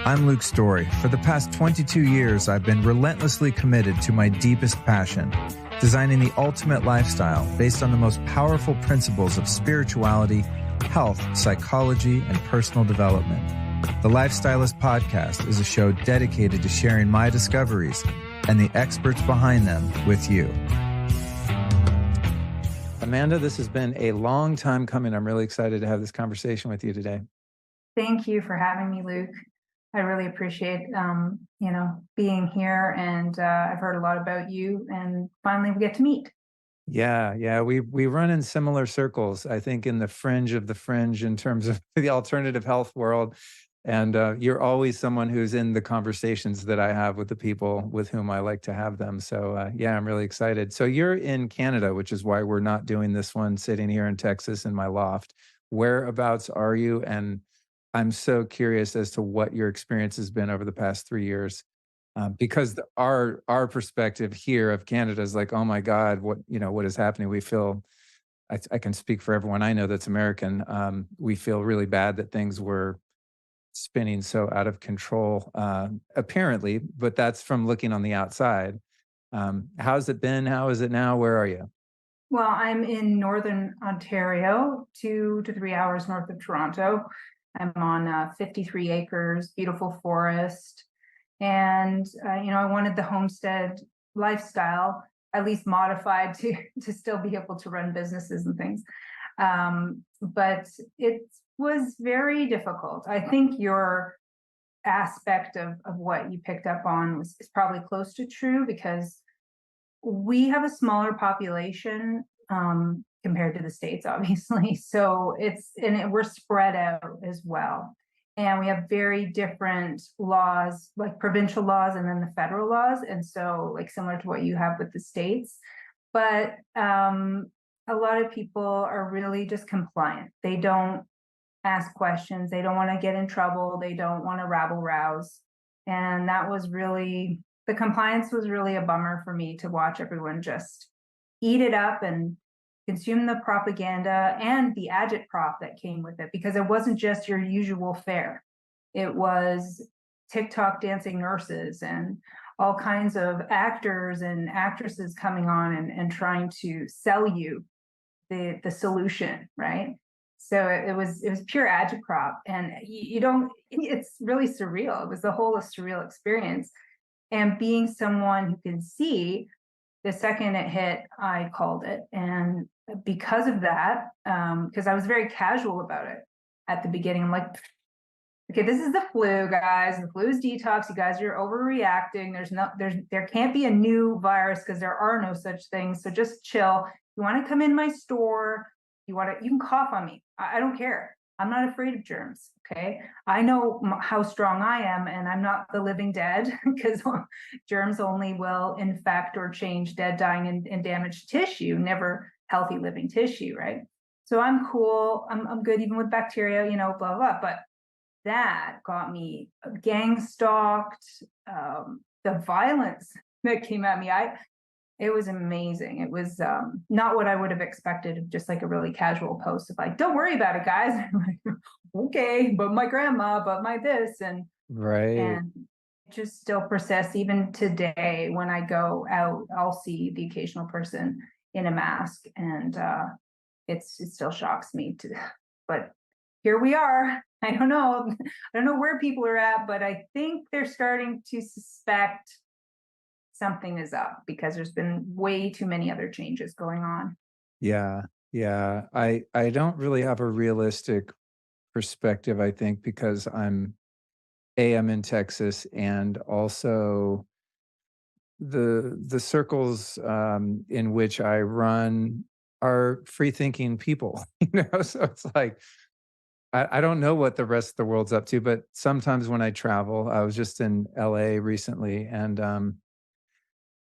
I'm Luke Story. For the past 22 years, I've been relentlessly committed to my deepest passion, designing the ultimate lifestyle based on the most powerful principles of spirituality, health, psychology, and personal development. The Lifestylist Podcast is a show dedicated to sharing my discoveries and the experts behind them with you. Amanda, this has been a long time coming. I'm really excited to have this conversation with you today. Thank you for having me, Luke. I really appreciate, being here, and I've heard a lot about you, and finally we get to meet. Yeah. We run in similar circles, I think, in the fringe of the fringe in terms of the alternative health world. And you're always someone who's in the conversations that I have with the people with whom I like to have them. So I'm really excited. So you're in Canada, which is why we're not doing this one sitting here in Texas in my loft. Whereabouts are you? And I'm so curious as to what your experience has been over the past 3 years. Because our perspective here of Canada is like, oh my God, what is happening? We feel, I can speak for everyone I know that's American. We feel really bad that things were spinning so out of control, apparently, but that's from looking on the outside. How's it been? How is it now? Where are you? Well, I'm in Northern Ontario, 2 to 3 hours north of Toronto. I'm on 53 acres, beautiful forest. And, I wanted the homestead lifestyle, at least modified to still be able to run businesses and things. But it was very difficult. I think your aspect of what you picked up on is probably close to true, because we have a smaller population compared to the States, obviously. So we're spread out as well. And we have very different laws, like provincial laws and then the federal laws. And so, like, similar to what you have with the States. But a lot of people are really just compliant. They don't ask questions. They don't want to get in trouble. They don't want to rabble rouse. And that was really, the compliance was really a bummer for me to watch everyone just eat it up and consume the propaganda and the agitprop that came with it, because it wasn't just your usual fare. It was TikTok dancing nurses and all kinds of actors and actresses coming on and trying to sell you the solution, right? So it was pure agitprop, and it's really surreal. It was the whole surreal experience. And being someone who can see, the second it hit, I called it. And because of that, because I was very casual about it at the beginning, I'm like, okay, this is the flu, guys. The flu is detox. You guys are overreacting. There can't be a new virus because there are no such things. So just chill. You want to come in my store? You can cough on me. I don't care. I'm not afraid of germs. Okay. I know how strong I am, and I'm not the living dead, because germs only will infect or change dead, dying, and damaged tissue, never healthy living tissue. Right. So I'm cool. I'm good even with bacteria, blah, blah, blah. But that got me gang stalked. The violence that came at me, it was amazing. It was not what I would have expected, just like a really casual post of like, don't worry about it, guys. I'm like, okay, but my grandma, but my this. And right. And it just still persists. Even today, when I go out, I'll see the occasional person in a mask, and it still shocks me but here we are. I don't know where people are at, but I think they're starting to suspect something is up, because there's been way too many other changes going on. Yeah. I don't really have a realistic perspective, I think, because I'm in Texas, and also the circles in which I run are free thinking people, so it's like, I don't know what the rest of the world's up to, but sometimes when I travel, I was just in LA recently, and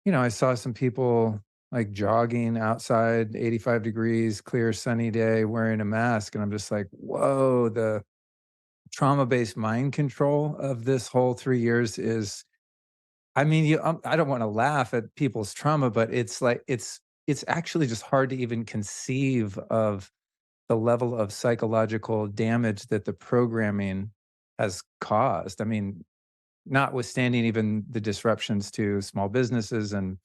I saw some people like jogging outside, 85 degrees, clear sunny day, wearing a mask. And I'm just like, whoa, the trauma-based mind control of this whole 3 years is, I mean, I don't want to laugh at people's trauma, but it's like, it's actually just hard to even conceive of the level of psychological damage that the programming has caused. I mean, notwithstanding even the disruptions to small businesses and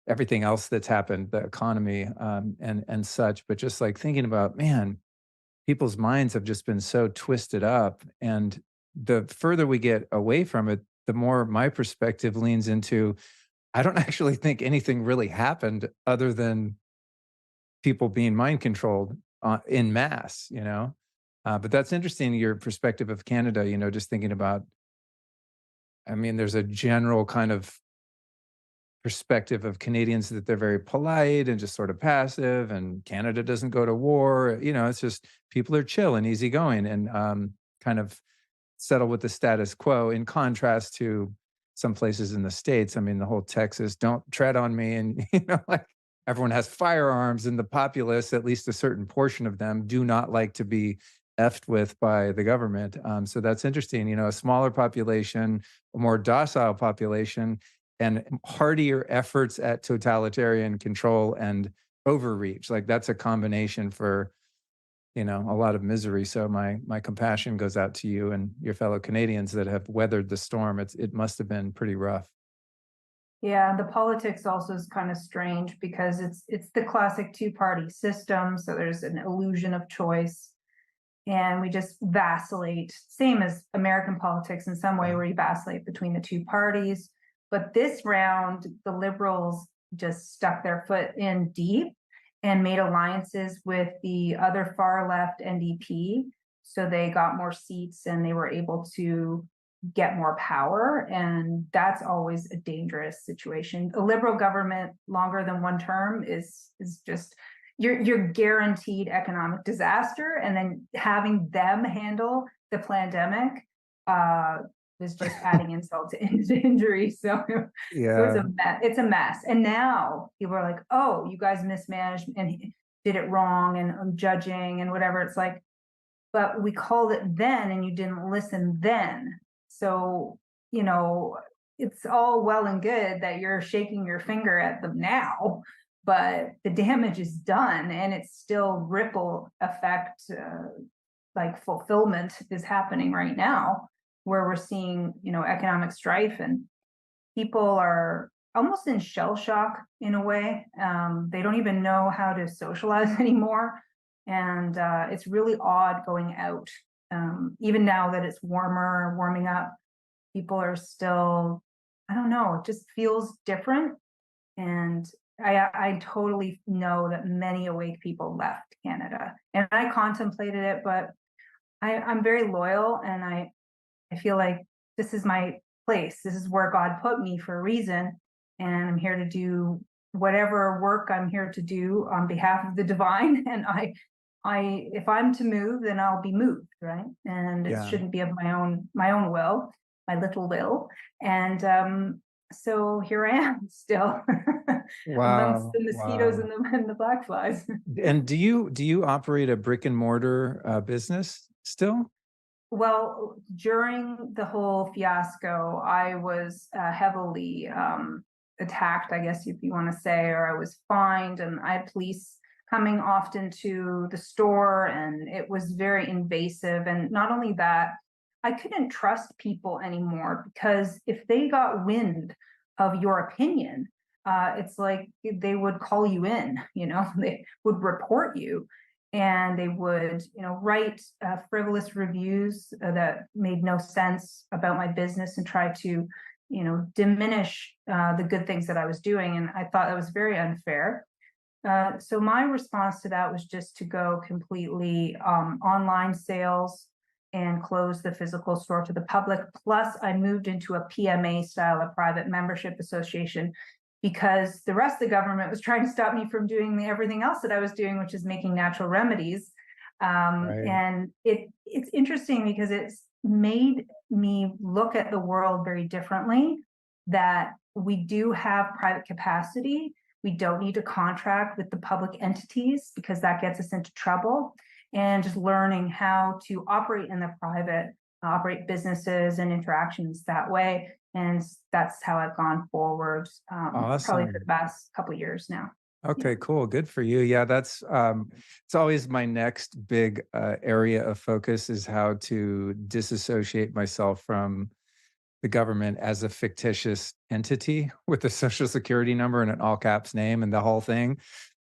everything else that's happened, the economy, and such, but just like thinking about, man, people's minds have just been so twisted up, and the further we get away from it, the more my perspective leans into, I don't actually think anything really happened other than people being mind controlled, in mass, you know? But that's interesting, your perspective of Canada, just thinking about, I mean, there's a general kind of perspective of Canadians that they're very polite and just sort of passive, and Canada doesn't go to war. It's just people are chill and easygoing and kind of settle with the status quo in contrast to some places in the States. I mean, the whole Texas, don't tread on me. And, like everyone has firearms, and the populace, at least a certain portion of them, do not like to be effed with by the government. So that's interesting. A smaller population, a more docile population, and heartier efforts at totalitarian control and overreach. Like that's a combination for a lot of misery. So my compassion goes out to you and your fellow Canadians that have weathered the storm. It must have been pretty rough. Yeah, the politics also is kind of strange because it's the classic two-party system, so there's an illusion of choice, and we just vacillate, same as American politics in some way, Yeah. where you vacillate between the two parties. But this round, the Liberals just stuck their foot in deep and made alliances with the other far left NDP. So they got more seats and they were able to get more power. And that's always a dangerous situation. A Liberal government longer than one term is just you're guaranteed economic disaster. And then having them handle the pandemic is just adding insult to injury. So it was Yeah. a mess. It's a mess. And now people are like, oh, you guys mismanaged and did it wrong and judging and whatever. It's like, but we called it then and you didn't listen then. So, you know, it's all well and good that you're shaking your finger at them now, but the damage is done and it's still ripple effect, like fulfillment is happening right now where we're seeing, economic strife and people are almost in shell shock in a way. They don't even know how to socialize anymore. And it's really odd going out. Even now that it's warming up, people are still, I don't know, it just feels different. And I totally know that many awake people left Canada. And I contemplated it, but I'm very loyal and I feel like this is my place. This is where God put me for a reason. And I'm here to do whatever work I'm here to do on behalf of the divine. And if I'm to move, then I'll be moved, right? And it Yeah. shouldn't be of my own will, my little will. And so here I am still amongst Wow. the mosquitoes Wow. and the black flies. And do you operate a brick and mortar business still? Well, during the whole fiasco, I was heavily attacked, I guess if you want to say, or I was fined, and I had police coming often to the store, and it was very invasive. And not only that, I couldn't trust people anymore because if they got wind of your opinion, it's like they would call you in, they would report you and they would write frivolous reviews that made no sense about my business and try to diminish the good things that I was doing, and I thought that was very unfair. So my response to that was just to go completely online sales and close the physical store to the public. Plus I moved into a PMA style, a private membership association, because the rest of the government was trying to stop me from doing everything else that I was doing, which is making natural remedies. Right. And it's interesting because it's made me look at the world very differently, that we do have private capacity. We don't need to contract with the public entities because that gets us into trouble. And just learning how to operate in the private, operate businesses and interactions that way. And that's how I've gone forward, probably for the Awesome. past couple of years now. Okay, cool. Good for you. Yeah, that's it's always my next big area of focus is how to disassociate myself from the government as a fictitious entity with a social security number and an all caps name and the whole thing.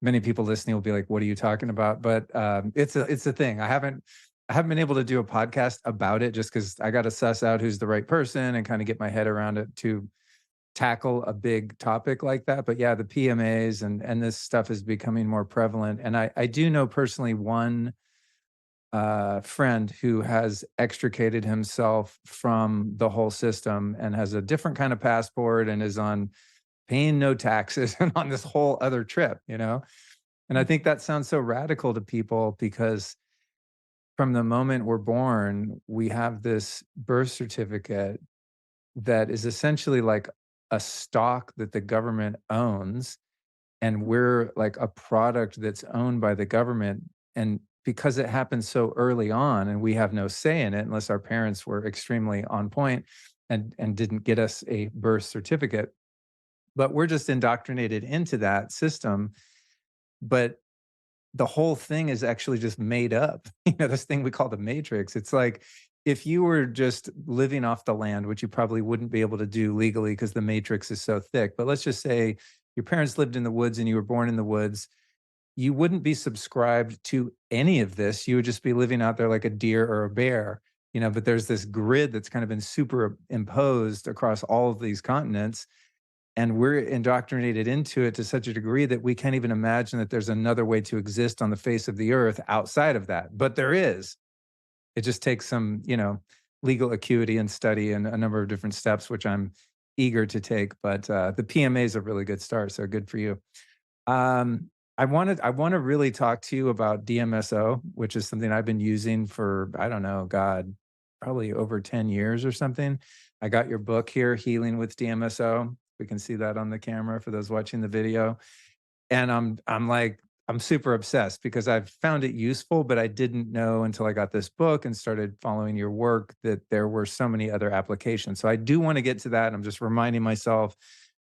Many people listening will be like, "What are you talking about?" But it's a thing. I haven't been able to do a podcast about it just because I got to suss out who's the right person and kind of get my head around it to tackle a big topic like that. But yeah, the PMAs and this stuff is becoming more prevalent. And I do know personally one friend who has extricated himself from the whole system and has a different kind of passport and is on paying no taxes and on this whole other trip, you know? And I think that sounds so radical to people because from the moment we're born, we have this birth certificate that is essentially like a stock that the government owns, and we're like a product that's owned by the government. And because it happens so early on and we have no say in it unless our parents were extremely on point and didn't get us a birth certificate, but we're just indoctrinated into that system. But the whole thing is actually just made up. This thing we call the matrix. It's like if you were just living off the land, which you probably wouldn't be able to do legally because the matrix is so thick. But let's just say your parents lived in the woods and you were born in the woods, you wouldn't be subscribed to any of this. You would just be living out there like a deer or a bear, but there's this grid that's kind of been superimposed across all of these continents, and we're indoctrinated into it to such a degree that we can't even imagine that there's another way to exist on the face of the earth outside of that. But there is. It just takes some, legal acuity and study and a number of different steps, which I'm eager to take. But the PMA is a really good start. So good for you. I want to really talk to you about DMSO, which is something I've been using for, I don't know, God, probably over 10 years or something. I got your book here, Healing with DMSO. We can see that on the camera for those watching the video. And I'm super obsessed because I've found it useful, but I didn't know until I got this book and started following your work that there were so many other applications. So I do want to get to that. I'm just reminding myself,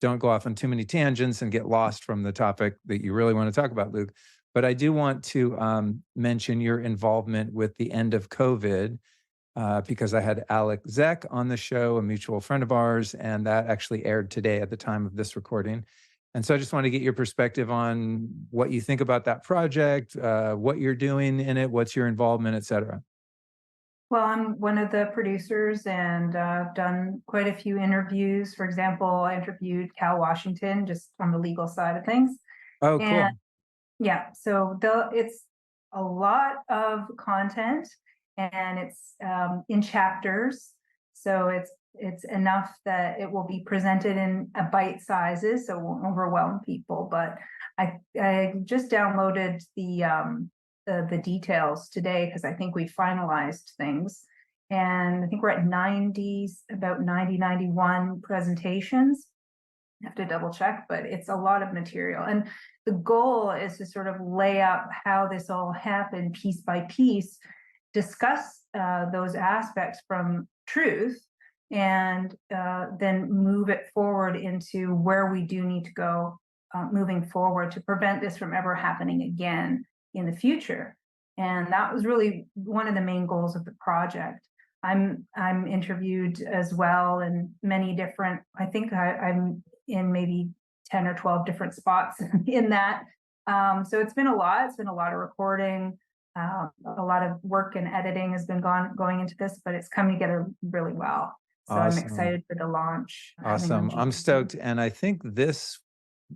don't go off on too many tangents and get lost from the topic that you really want to talk about, Luke. But I do want to mention your involvement with the end of COVID, because I had Alec Zeck on the show, a mutual friend of ours, and that actually aired today at the time of this recording. And so I just want to get your perspective on what you think about that project, what you're doing in it, what's your involvement, et cetera. Well, I'm one of the producers and I've done quite a few interviews. For example, I interviewed Cal Washington just on the legal side of things. Oh, And cool. yeah, so it's a lot of content and it's in chapters. So it's enough that it will be presented in a bite sizes, so it won't overwhelm people. But I just downloaded the details today because I think we finalized things. And I think we're at 90, about 90, 91 presentations. I have to double check, but it's a lot of material. And the goal is to sort of lay out how this all happened piece by piece, discuss those aspects from truth, and then move it forward into where we do need to go moving forward to prevent this from ever happening again in the future. And that was really one of the main goals of the project. I'm interviewed as well in many different, I think I'm in maybe 10 or 12 different spots in that. So it's been a lot. It's been a lot of recording. A lot of work and editing has been going into this, but it's come together really well. So I'm Awesome. excited for the launch happening on Awesome. June I'm 2nd. stoked. And I think this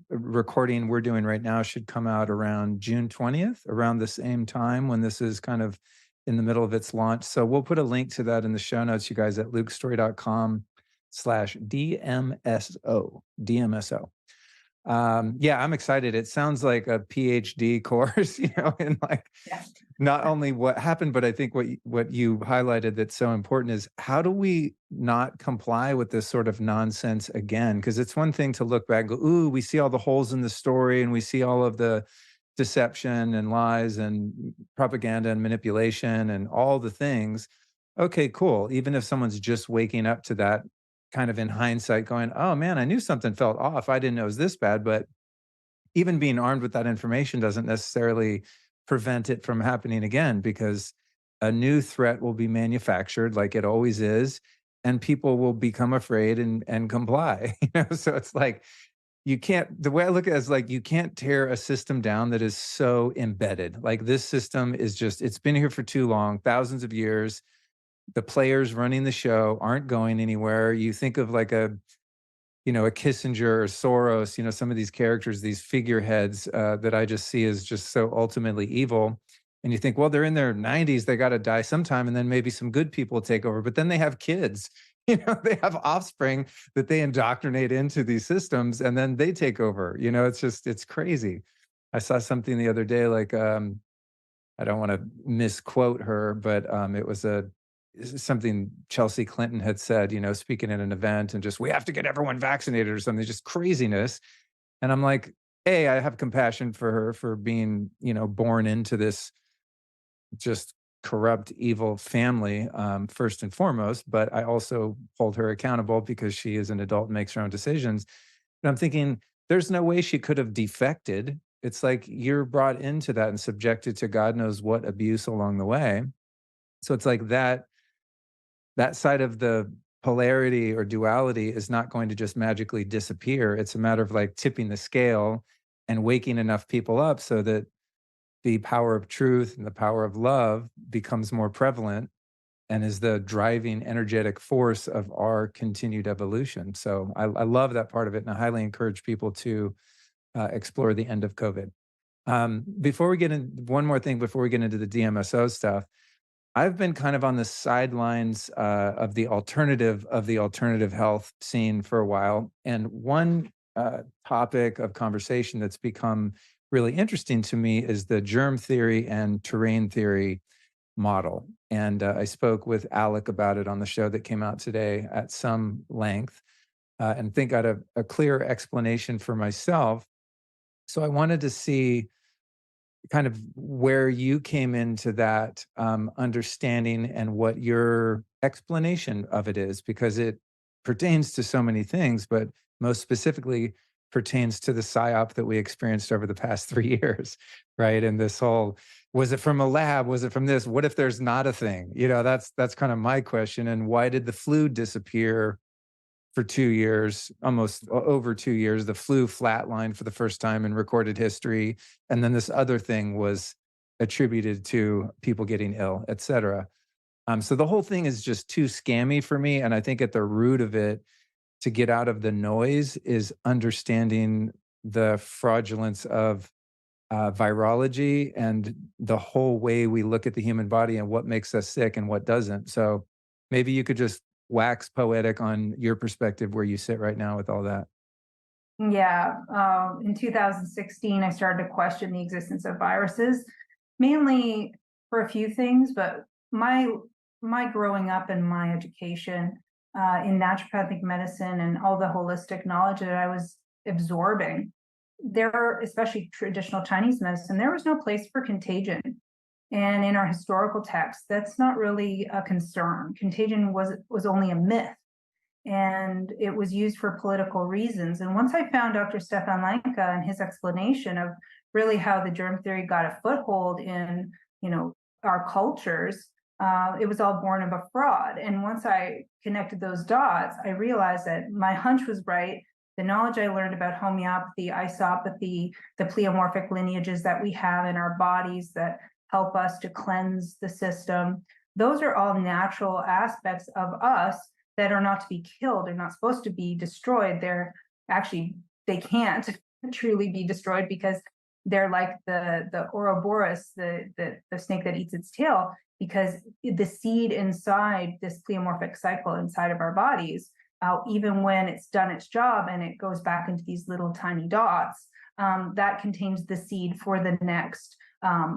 recording we're doing right now should come out around June 20th, around the same time when this is kind of in the middle of its launch. So we'll put a link to that in the show notes, you guys, at lukestory.com/DMSO. DMSO. Yeah, I'm excited. It sounds like a PhD course, in like Yeah. not only what happened, but I think what you highlighted that's so important is how do we not comply with this sort of nonsense again? Because it's one thing to look back and go, ooh, we see all the holes in the story and we see all of the deception and lies and propaganda and manipulation and all the things. Okay, cool. Even if someone's just waking up to that kind of in hindsight going, oh man, I knew something felt off. I didn't know it was this bad, but even being armed with that information doesn't necessarily prevent it from happening again, because a new threat will be manufactured like it always is, and people will become afraid and comply. So it's like you can't, the way I look at it is like you can't tear a system down that is so embedded. Like this system is just, it's been here for too long, thousands of years. The players running the show aren't going anywhere. You think of like a Kissinger or Soros, some of these characters, these figureheads that I just see as just so ultimately evil. And you think, well, they're in their 90s, they got to die sometime, and then maybe some good people take over. But then they have kids, they have offspring that they indoctrinate into these systems, and then they take over. It's crazy. I saw something the other day, like I don't want to misquote her, but it was something Chelsea Clinton had said, speaking at an event, and just we have to get everyone vaccinated or something, just craziness. And I'm like, hey, I have compassion for her for being, born into this just corrupt, evil family, first and foremost. But I also hold her accountable because she is an adult and makes her own decisions. And I'm thinking, there's no way she could have defected. It's like you're brought into that and subjected to God knows what abuse along the way. So it's like that side of the polarity or duality is not going to just magically disappear. It's a matter of like tipping the scale and waking enough people up so that the power of truth and the power of love becomes more prevalent and is the driving energetic force of our continued evolution. So I love that part of it. And I highly encourage people to explore the end of COVID. Before we get in, one more thing before we get into the DMSO stuff, I've been kind of on the sidelines of the alternative health scene for a while, and one topic of conversation that's become really interesting to me is the germ theory and terrain theory model. And I spoke with Alec about it on the show that came out today at some length, and think got a clear explanation for myself. So I wanted to see kind of where you came into that understanding and what your explanation of it is, because it pertains to so many things, but most specifically pertains to the psyop that we experienced over the past 3 years, right? And this whole, was it from a lab? Was it from this? What if there's not a thing? That's kind of my question. And why did the flu disappear for 2 years, almost over 2 years? The flu flatlined for the first time in recorded history. And then this other thing was attributed to people getting ill, et cetera. So the whole thing is just too scammy for me. And I think at the root of it, to get out of the noise, is understanding the fraudulence of virology and the whole way we look at the human body and what makes us sick and what doesn't. So maybe you could just wax poetic on your perspective where you sit right now with all that. Yeah, in 2016, I started to question the existence of viruses, mainly for a few things, but my my growing up and my education in naturopathic medicine and all the holistic knowledge that I was absorbing, there, especially traditional Chinese medicine, there was no place for contagion. And in our historical texts, that's not really a concern. Contagion was only a myth, and it was used for political reasons. And once I found Dr. Stefan Lanka and his explanation of really how the germ theory got a foothold in, our cultures, it was all born of a fraud. And once I connected those dots, I realized that my hunch was right. The knowledge I learned about homeopathy, isopathy, the pleomorphic lineages that we have in our bodies that help us to cleanse the system, those are all natural aspects of us that are not to be killed. They're not supposed to be destroyed. They're actually, they can't truly be destroyed because they're like the Ouroboros, the snake that eats its tail, because the seed inside this pleomorphic cycle inside of our bodies, even when it's done its job and it goes back into these little tiny dots, that contains the seed for the next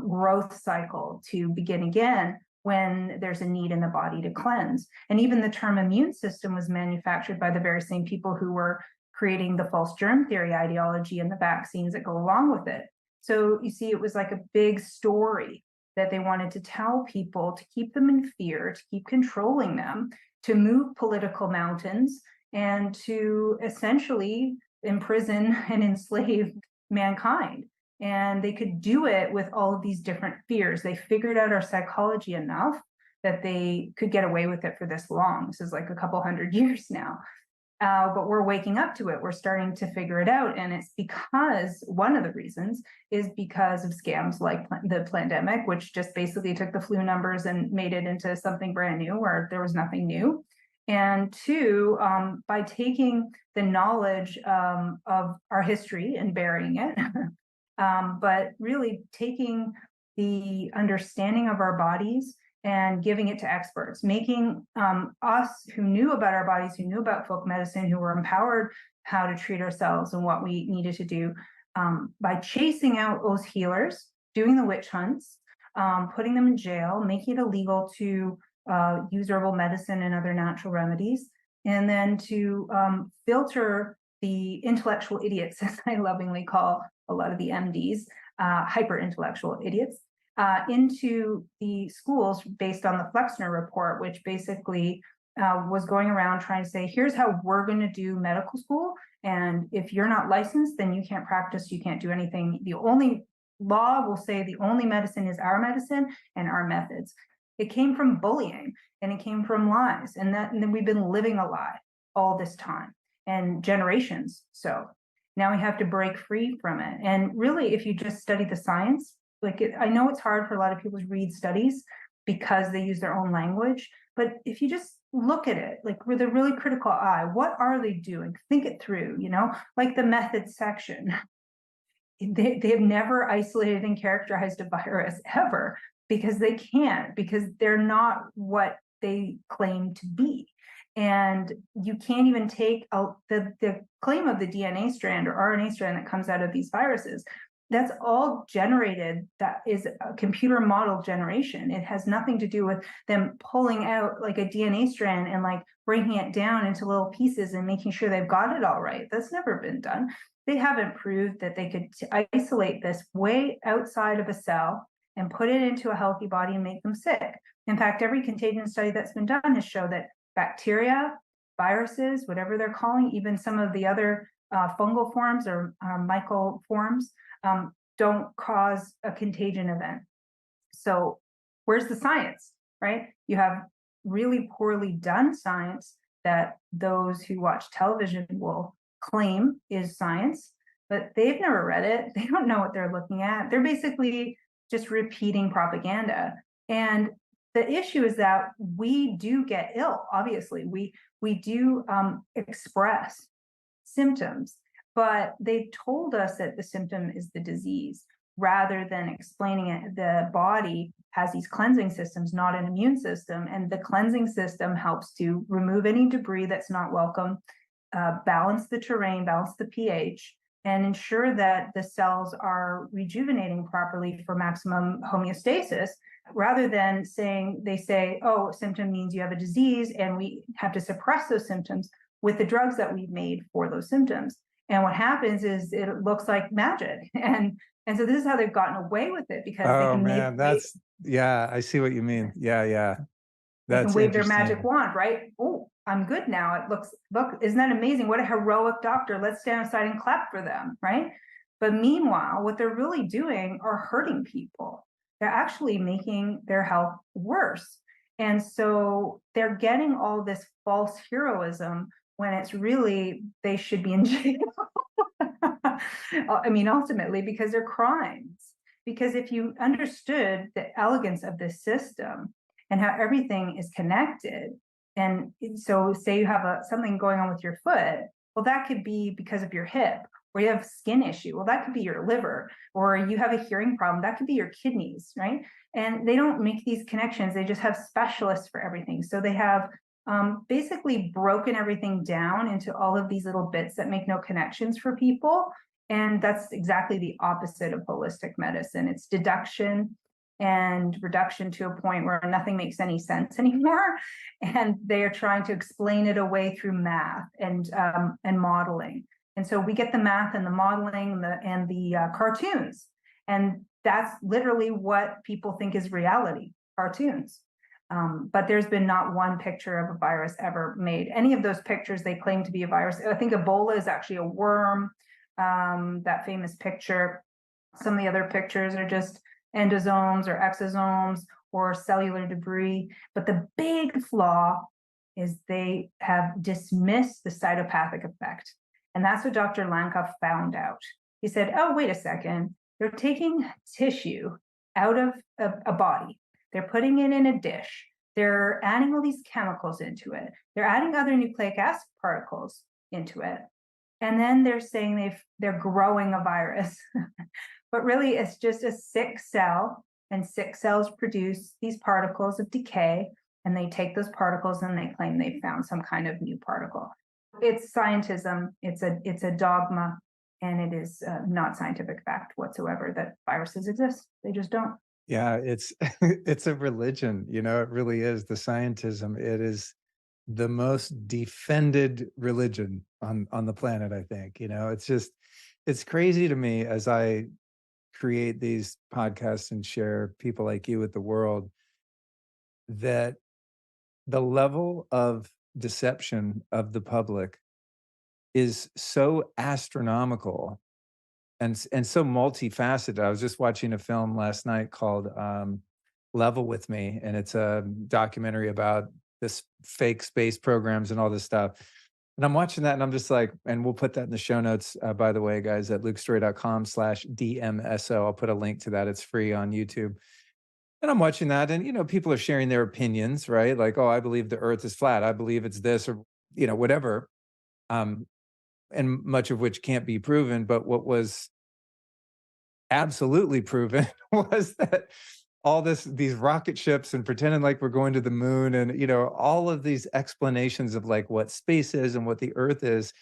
growth cycle to begin again when there's a need in the body to cleanse. And even the term immune system was manufactured by the very same people who were creating the false germ theory ideology and the vaccines that go along with it. So you see, it was like a big story that they wanted to tell people to keep them in fear, to keep controlling them, to move political mountains, and to essentially imprison and enslave mankind. And they could do it with all of these different fears. They figured out our psychology enough that they could get away with it for this long. This is like a couple hundred years now. But we're waking up to it. We're starting to figure it out. And it's because one of the reasons is because of scams like the pandemic, which just basically took the flu numbers and made it into something brand new where there was nothing new. And two, by taking the knowledge of our history and burying it, but really taking the understanding of our bodies and giving it to experts, making us who knew about our bodies, who knew about folk medicine, who were empowered how to treat ourselves and what we needed to do, by chasing out those healers, doing the witch hunts, putting them in jail, making it illegal to use herbal medicine and other natural remedies, and then to filter the intellectual idiots, as I lovingly call a lot of the MDs, hyper intellectual idiots, into the schools based on the Flexner report, which basically was going around trying to say, here's how we're going to do medical school. And if you're not licensed, then you can't practice, you can't do anything. The only law will say the only medicine is our medicine and our methods. It came from bullying and it came from lies. And then we've been living a lie all this time and generations. So now we have to break free from it. And really, if you just study the science, I know it's hard for a lot of people to read studies because they use their own language, but if you just look at it, like with a really critical eye, what are they doing? Think it through, like the methods section. They have never isolated and characterized a virus ever because they can't, because they're not what they claim to be. And you can't even take the claim of the DNA strand or RNA strand that comes out of these viruses. That's all generated. That is a computer model generation. It has nothing to do with them pulling out like a DNA strand and like breaking it down into little pieces and making sure they've got it all right. That's never been done. They haven't proved that they could isolate this way outside of a cell and put it into a healthy body and make them sick. In fact, every contagion study that's been done has shown that bacteria, viruses, whatever they're calling, even some of the other fungal forms or mycal forms, don't cause a contagion event. So where's the science, right? You have really poorly done science that those who watch television will claim is science, but they've never read it. They don't know what they're looking at. They're basically just repeating propaganda. And the issue is that we do get ill. Obviously, we do express symptoms, but they told us that the symptom is the disease rather than explaining it. The body has these cleansing systems, not an immune system, and the cleansing system helps to remove any debris that's not welcome, balance the terrain, balance the pH, and ensure that the cells are rejuvenating properly for maximum homeostasis, rather than they say, oh, symptom means you have a disease and we have to suppress those symptoms with the drugs that we've made for those symptoms. And what happens is it looks like magic. And so this is how they've gotten away with it, because they can I see what you mean. Yeah. They can wave their magic wand, right? Oh, I'm good now. Look, isn't that amazing? What a heroic doctor. Let's stand aside and clap for them, right? But meanwhile, what they're really doing are hurting people. They're actually making their health worse. And so they're getting all this false heroism when it's really, they should be in jail. I mean, ultimately, because they're crimes. Because if you understood the elegance of this system and how everything is connected, and so say you have something going on with your foot, well, that could be because of your hip, or you have a skin issue, well, that could be your liver, or you have a hearing problem, that could be your kidneys, right? And they don't make these connections. They just have specialists for everything. So they have basically broken everything down into all of these little bits that make no connections for people. And that's exactly the opposite of holistic medicine. It's deduction and reduction to a point where nothing makes any sense anymore. And they are trying to explain it away through math and modeling. And so we get the math and the modeling and the cartoons. And that's literally what people think is reality, cartoons. But there's been not one picture of a virus ever made. Any of those pictures they claim to be a virus. I think Ebola is actually a worm. that famous picture. Some of the other pictures are just endosomes or exosomes or cellular debris. But the big flaw is they have dismissed the cytopathic effect. And that's what Dr. Lankoff found out. He said, oh, wait a second. They're taking tissue out of a body. They're putting it in a dish. They're adding all these chemicals into it. They're adding other nucleic acid particles into it. And then they're saying they're growing a virus. But really, it's just a sick cell, and sick cells produce these particles of decay, and they take those particles and they claim they found some kind of new particle. It's scientism. It's a dogma, and it is not scientific fact whatsoever that viruses exist. They just don't. Yeah, it's it's a religion, you know, it really is. The scientism, it is the most defended religion on the planet, I think. You know, it's just it's crazy to me as I create these podcasts and share people like you with the world that the level of deception of the public is so astronomical and so multifaceted. I was just watching a film last night called Level with Me, and it's a documentary about this fake space programs and all this stuff. And I'm watching that and I'm just like, and we'll put that in the show notes, by the way, guys, at lukestory.com/DMSO. I'll put a link to that. It's free on YouTube. And I'm watching that, and people are sharing their opinions, right? Like, oh, I believe the earth is flat. I believe it's this, or whatever. Um, and much of which can't be proven. But what was absolutely proven was that all these rocket ships and pretending like we're going to the moon and all of these explanations of like what space is and what the earth is.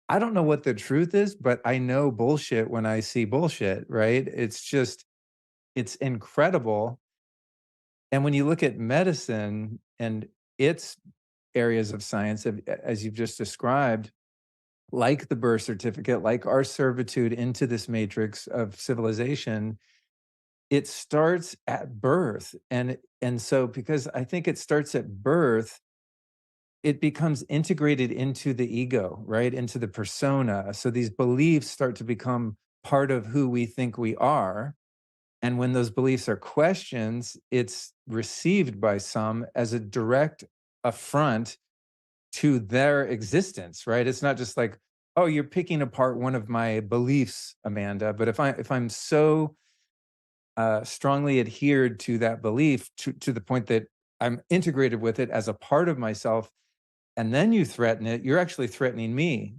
I don't know what the truth is, but I know bullshit when I see bullshit, right? It's incredible. And when you look at medicine and its areas of science, as you've just described, like the birth certificate, like our servitude into this matrix of civilization, it starts at birth. And so because I think it starts at birth, it becomes integrated into the ego, right? Into the persona. So these beliefs start to become part of who we think we are. And when those beliefs are questioned, it's received by some as a direct affront to their existence, right? It's not just like, oh, you're picking apart one of my beliefs, Amanda. But if I'm so strongly adhered to that belief to the point that I'm integrated with it as a part of myself, and then you threaten it, you're actually threatening me,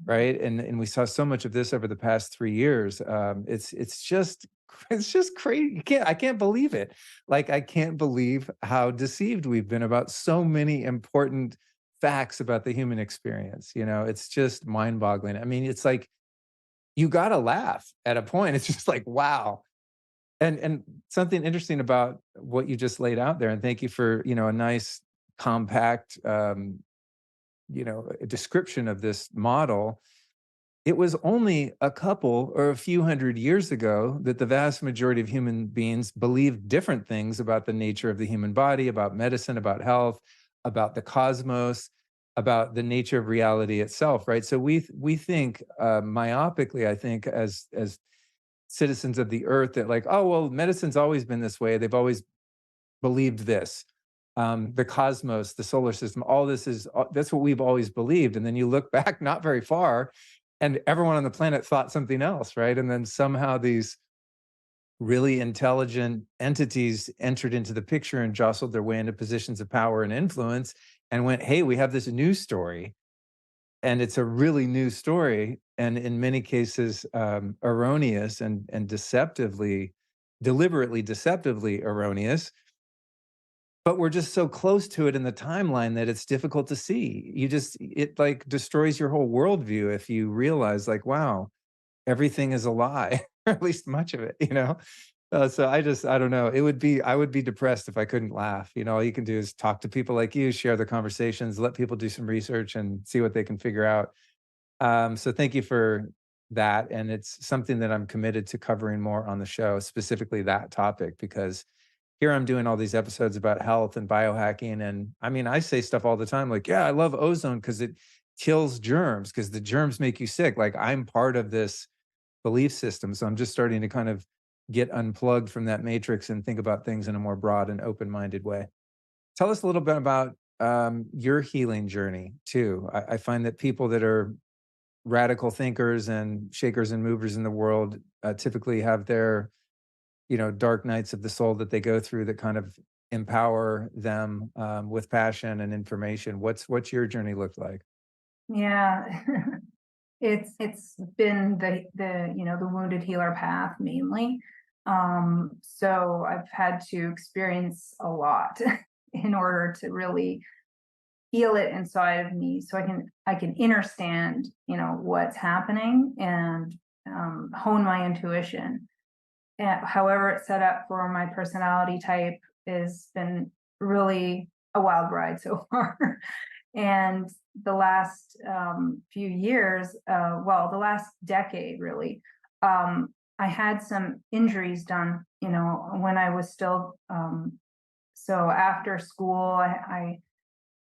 right? And we saw so much of this over the past 3 years. It's just it's just crazy. I can't believe it. Like I can't believe how deceived we've been about so many important facts about the human experience. It's just mind-boggling. I mean, it's like you got to laugh at a point. It's just like, wow. And something interesting about what you just laid out there, and thank you for, a nice compact a description of this model. It was only a couple or a few hundred years ago that the vast majority of human beings believed different things about the nature of the human body, about medicine, about health, about the cosmos, about the nature of reality itself, right? So we think myopically, I think, as citizens of the earth, that like, oh well, medicine's always been this way. They've always believed this. The cosmos, the solar system, all this that's what we've always believed. And then you look back not very far, and everyone on the planet thought something else, right? And then somehow these really intelligent entities entered into the picture and jostled their way into positions of power and influence and went, hey, we have this new story. And it's a really new story. And in many cases, erroneous and deliberately deceptively erroneous. But we're just so close to it in the timeline that it's difficult to see. It like destroys your whole worldview if you realize like, wow, everything is a lie, or at least much of it. So I don't know. I would be depressed if I couldn't laugh. All you can do is talk to people like you, share the conversations, let people do some research and see what they can figure out. So thank you for that. And it's something that I'm committed to covering more on the show, specifically that topic, because here I'm doing all these episodes about health and biohacking. And I mean, I say stuff all the time like, yeah, I love ozone because it kills germs because the germs make you sick. Like I'm part of this belief system. So I'm just starting to kind of get unplugged from that matrix and think about things in a more broad and open-minded way. Tell us a little bit about your healing journey too. I find that people that are radical thinkers and shakers and movers in the world typically have their, dark nights of the soul that they go through that kind of empower them with passion and information. What's your journey looked like? Yeah. It's been the wounded healer path mainly. So I've had to experience a lot in order to really feel it inside of me, so I can understand, what's happening, and hone my intuition. However, it's set up for my personality type has been really a wild ride so far. And the last few years, well, the last decade really, I had some injuries done, when I was still, so after school, I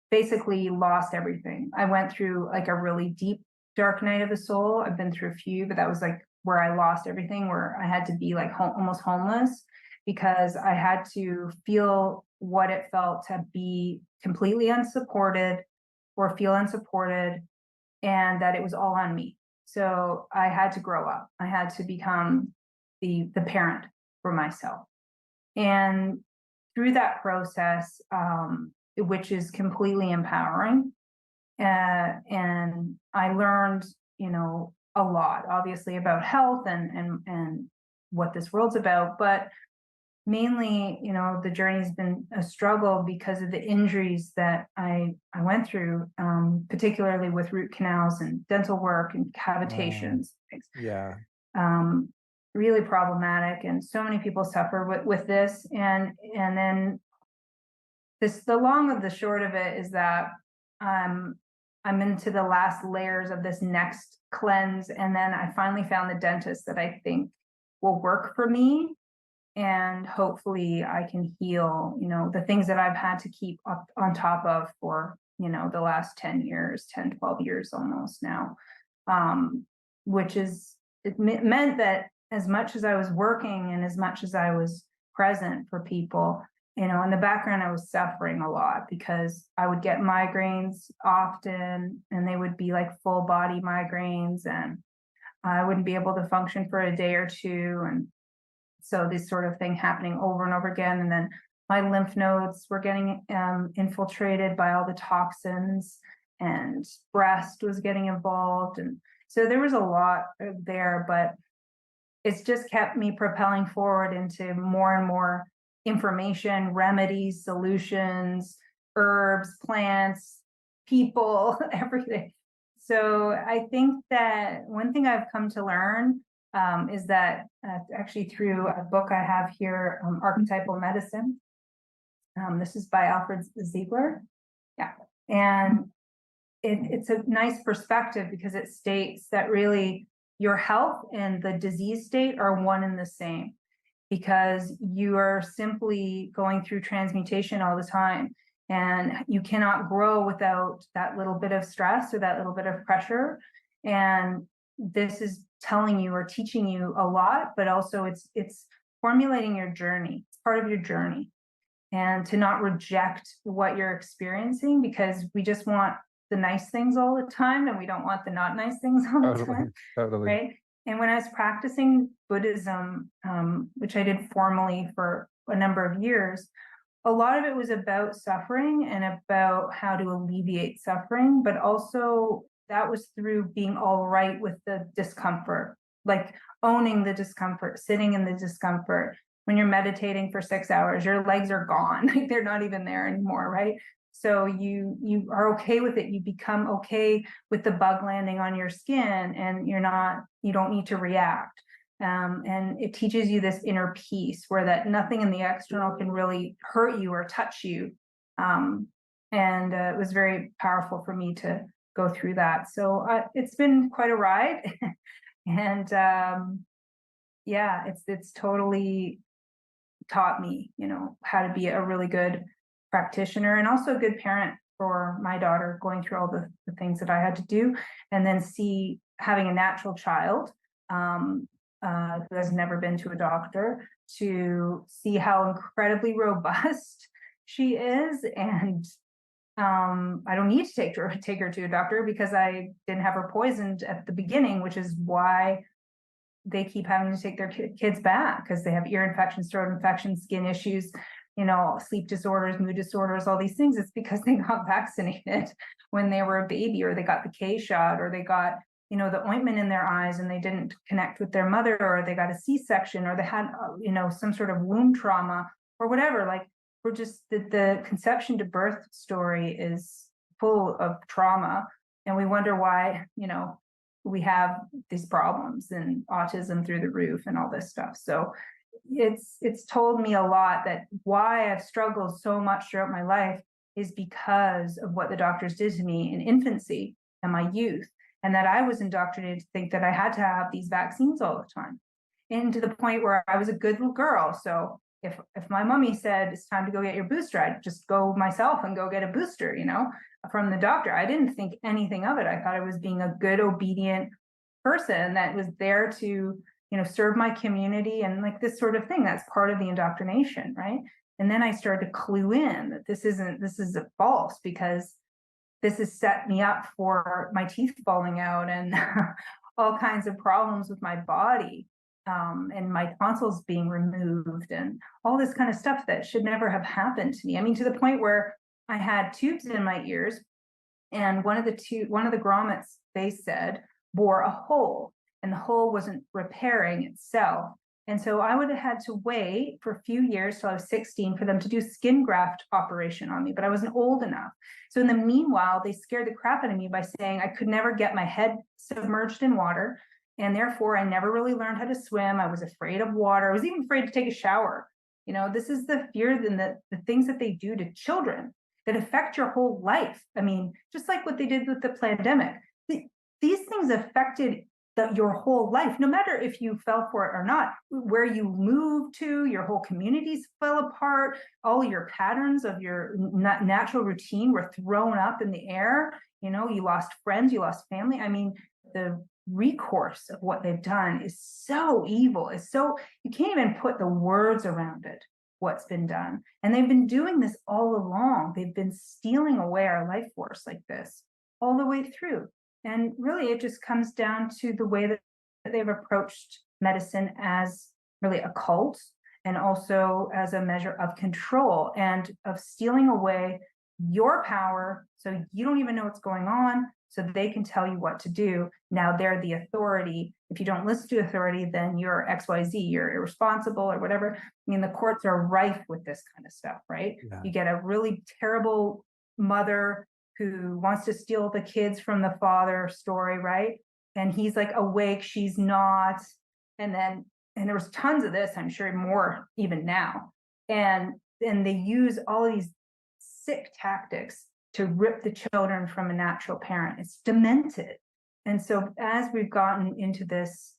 basically lost everything. I went through like a really deep, dark night of the soul. I've been through a few, but that was like where I lost everything, where I had to be like almost homeless because I had to feel what it felt to be completely unsupported or feel unsupported, and that it was all on me. So I had to grow up. I had to become the parent for myself. And through that process, which is completely empowering, and I learned, a lot, obviously, about health and what this world's about, but mainly, the journey's been a struggle because of the injuries that I went through, particularly with root canals and dental work and Oh, cavitations. yeah. Um, Really problematic, and so many people suffer with this. And then the long of the short of it is that um, I'm into the last layers of this next cleanse, and then I finally found the dentist that I think will work for me, and hopefully I can heal, the things that I've had to keep up on top of for, the last 10 years, 10, 12 years almost now. Um, which is, meant that as much as I was working and as much as I was present for people, in the background, I was suffering a lot because I would get migraines often, and they would be like full body migraines, and I wouldn't be able to function for a day or two. And so this sort of thing happening over and over again. And then my lymph nodes were getting infiltrated by all the toxins, and breast was getting involved. And so there was a lot there, but it's just kept me propelling forward into more and more information, remedies, solutions, herbs, plants, people, everything. So I think that one thing I've come to learn is that actually through a book I have here, Archetypal Medicine. This is by Alfred Ziegler. Yeah. And it's a nice perspective because it states that really your health and the disease state are one and the same, because you are simply going through transmutation all the time, and you cannot grow without that little bit of stress or that little bit of pressure. And this is telling you or teaching you a lot, but also it's formulating your journey. It's part of your journey, and to not reject what you're experiencing, because we just want the nice things all the time and we don't want the not nice things all the Totally, time, totally. right? And when I was practicing Buddhism, which I did formally for a number of years, a lot of it was about suffering and about how to alleviate suffering, but also that was through being all right with the discomfort, like owning the discomfort, sitting in the discomfort. When you're meditating for 6 hours, your legs are gone, like they're not even there anymore, right? So you are okay with it. You become okay with the bug landing on your skin, and you don't need to react. And it teaches you this inner peace where that nothing in the external can really hurt you or touch you. And it was very powerful for me to go through that. So it's been quite a ride. And yeah, it's totally taught me, how to be a really good practitioner and also a good parent for my daughter going through all the things that I had to do, and then see having a natural child who has never been to a doctor, to see how incredibly robust she is. And I don't need to take her to a doctor because I didn't have her poisoned at the beginning, which is why they keep having to take their kids back, because they have ear infections, throat infections, skin issues, sleep disorders, mood disorders, all these things. It's because they got vaccinated when they were a baby, or they got the K shot, or they got, the ointment in their eyes and they didn't connect with their mother, or they got a C-section, or they had, some sort of womb trauma or whatever. Like, we're just, the conception to birth story is full of trauma. And we wonder why, we have these problems and autism through the roof and all this stuff. So it's told me a lot that why I've struggled so much throughout my life is because of what the doctors did to me in infancy and my youth, and that I was indoctrinated to think that I had to have these vaccines all the time, and to the point where I was a good little girl. So if my mommy said it's time to go get your booster, I'd just go myself and go get a booster, from the doctor. I didn't think anything of it. I thought I was being a good, obedient person that was there to, serve my community and like this sort of thing. That's part of the indoctrination, right? And then I started to clue in that this is false, because this has set me up for my teeth falling out and all kinds of problems with my body, and my tonsils being removed and all this kind of stuff that should never have happened to me. I mean, to the point where I had tubes in my ears, and one of the grommets, they said, bore a hole, and the hole wasn't repairing itself. And so I would have had to wait for a few years till I was 16 for them to do skin graft operation on me, but I wasn't old enough. So in the meanwhile, they scared the crap out of me by saying I could never get my head submerged in water, and therefore I never really learned how to swim. I was afraid of water. I was even afraid to take a shower. This is the fear and the things that they do to children that affect your whole life. I mean, just like what they did with the pandemic, these things affected your whole life, no matter if you fell for it or not. Where you moved to, your whole communities fell apart. All your patterns of your natural routine were thrown up in the air. You lost friends, you lost family. I mean, the recourse of what they've done is so evil. You can't even put the words around it, what's been done. And they've been doing this all along. They've been stealing away our life force like this all the way through. And really, it just comes down to the way that they've approached medicine as really a cult, and also as a measure of control and of stealing away your power, so you don't even know what's going on, so they can tell you what to do. Now they're the authority. If you don't listen to authority, then you're XYZ, you're irresponsible or whatever. I mean, the courts are rife with this kind of stuff, right? Yeah. You get a really terrible mother who wants to steal the kids from the father story, right? And he's like awake, she's not. And there was tons of this, I'm sure more even now. And they use all these sick tactics to rip the children from a natural parent. It's demented. And so as we've gotten into this,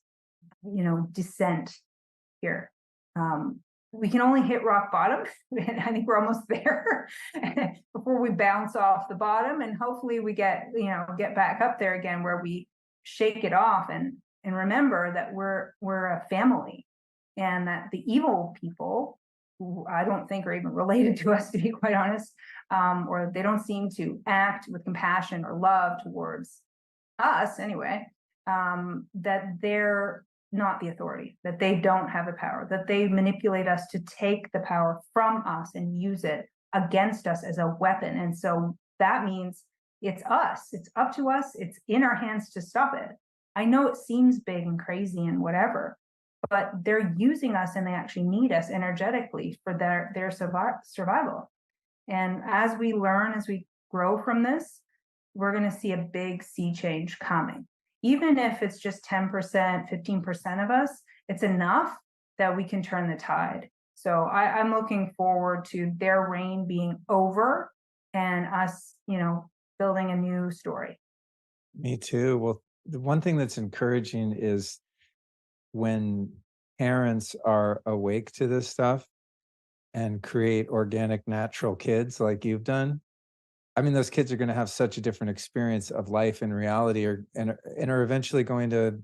descent here, we can only hit rock bottom. I think we're almost there before we bounce off the bottom, and hopefully we get back up there again, where we shake it off and remember that we're a family, and that the evil people, who I don't think are even related to us, to be quite honest, or they don't seem to act with compassion or love towards us anyway, that they're not the authority, that they don't have the power, that they manipulate us to take the power from us and use it against us as a weapon. And so that means it's us, it's up to us, it's in our hands to stop it. I know it seems big and crazy and whatever, but they're using us, and they actually need us energetically for their survival. And as we learn, as we grow from this, we're going to see a big sea change coming. Even if it's just 10%, 15% of us, it's enough that we can turn the tide. So I'm looking forward to their reign being over, and us, building a new story. Me too. Well, the one thing that's encouraging is when parents are awake to this stuff and create organic, natural kids like you've done, I mean, those kids are going to have such a different experience of life and reality, and are eventually going to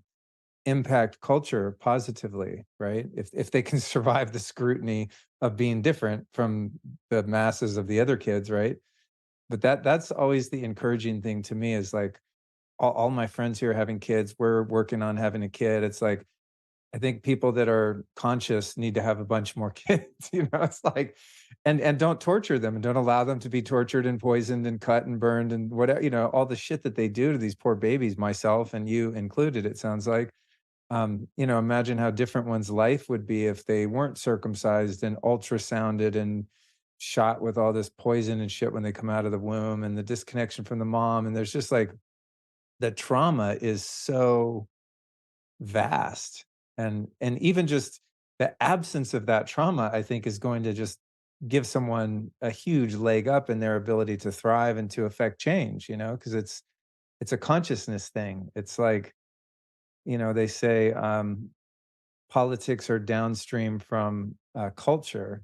impact culture positively, right? If they can survive the scrutiny of being different from the masses of the other kids, right? But that's always the encouraging thing to me is like all my friends here having kids, we're working on having a kid. It's like I think people that are conscious need to have a bunch more kids, it's like and don't torture them and don't allow them to be tortured and poisoned and cut and burned and whatever, all the shit that they do to these poor babies, myself and you included, it sounds like. Imagine how different one's life would be if they weren't circumcised and ultrasounded and shot with all this poison and shit when they come out of the womb and the disconnection from the mom. And there's just like the trauma is so vast. And even just the absence of that trauma, I think, is going to just give someone a huge leg up in their ability to thrive and to affect change, because it's a consciousness thing. It's like, they say politics are downstream from culture,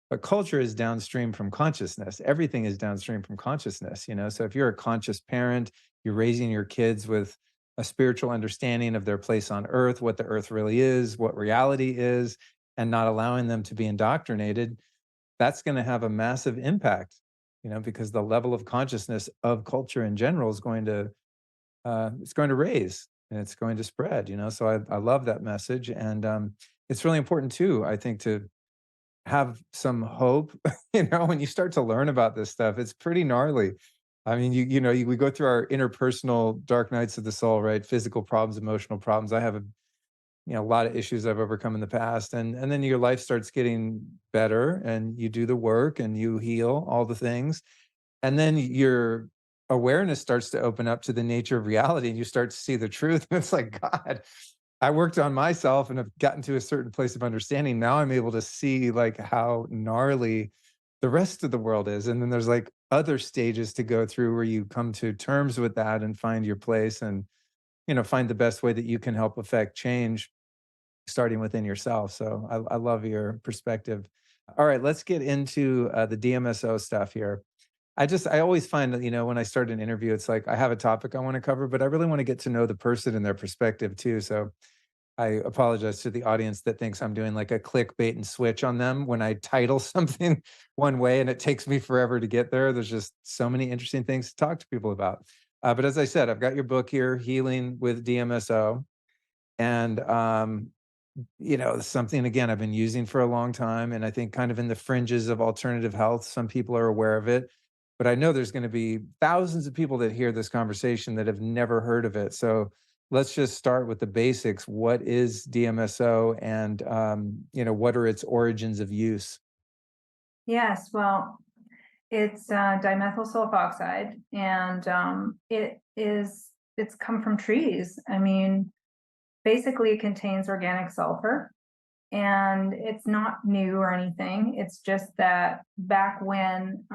but culture is downstream from consciousness. Everything is downstream from consciousness. So if you're a conscious parent, you're raising your kids with a spiritual understanding of their place on earth, what the earth really is, what reality is, and not allowing them to be indoctrinated, that's going to have a massive impact, because the level of consciousness of culture in general is going to it's going to raise and it's going to spread. So I love that message. And it's really important too, I think, to have some hope. When you start to learn about this stuff, it's pretty gnarly. I mean, we go through our interpersonal dark nights of the soul, right? Physical problems, emotional problems. I have a lot of issues I've overcome in the past, and then your life starts getting better, and you do the work, and you heal all the things, and then your awareness starts to open up to the nature of reality, and you start to see the truth. And it's like, God, I worked on myself and have gotten to a certain place of understanding. Now I'm able to see like how gnarly the rest of the world is. And then there's like other stages to go through where you come to terms with that and find your place and, find the best way that you can help affect change starting within yourself. So I love your perspective. All right, let's get into the DMSO stuff here. I always find that, when I start an interview, it's like I have a topic I want to cover, but I really want to get to know the person and their perspective too. So I apologize to the audience that thinks I'm doing like a clickbait and switch on them when I title something one way and it takes me forever to get there. There's just so many interesting things to talk to people about. But as I said, I've got your book here, Healing with DMSO. And something again I've been using for a long time, and I think kind of in the fringes of alternative health. Some people are aware of it, but I know there's going to be thousands of people that hear this conversation that have never heard of it. So let's just start with the basics. What is DMSO, and what are its origins of use? Yes, well, it's dimethyl sulfoxide, and it's come from trees. I mean, basically, it contains organic sulfur, and it's not new or anything. It's just that back when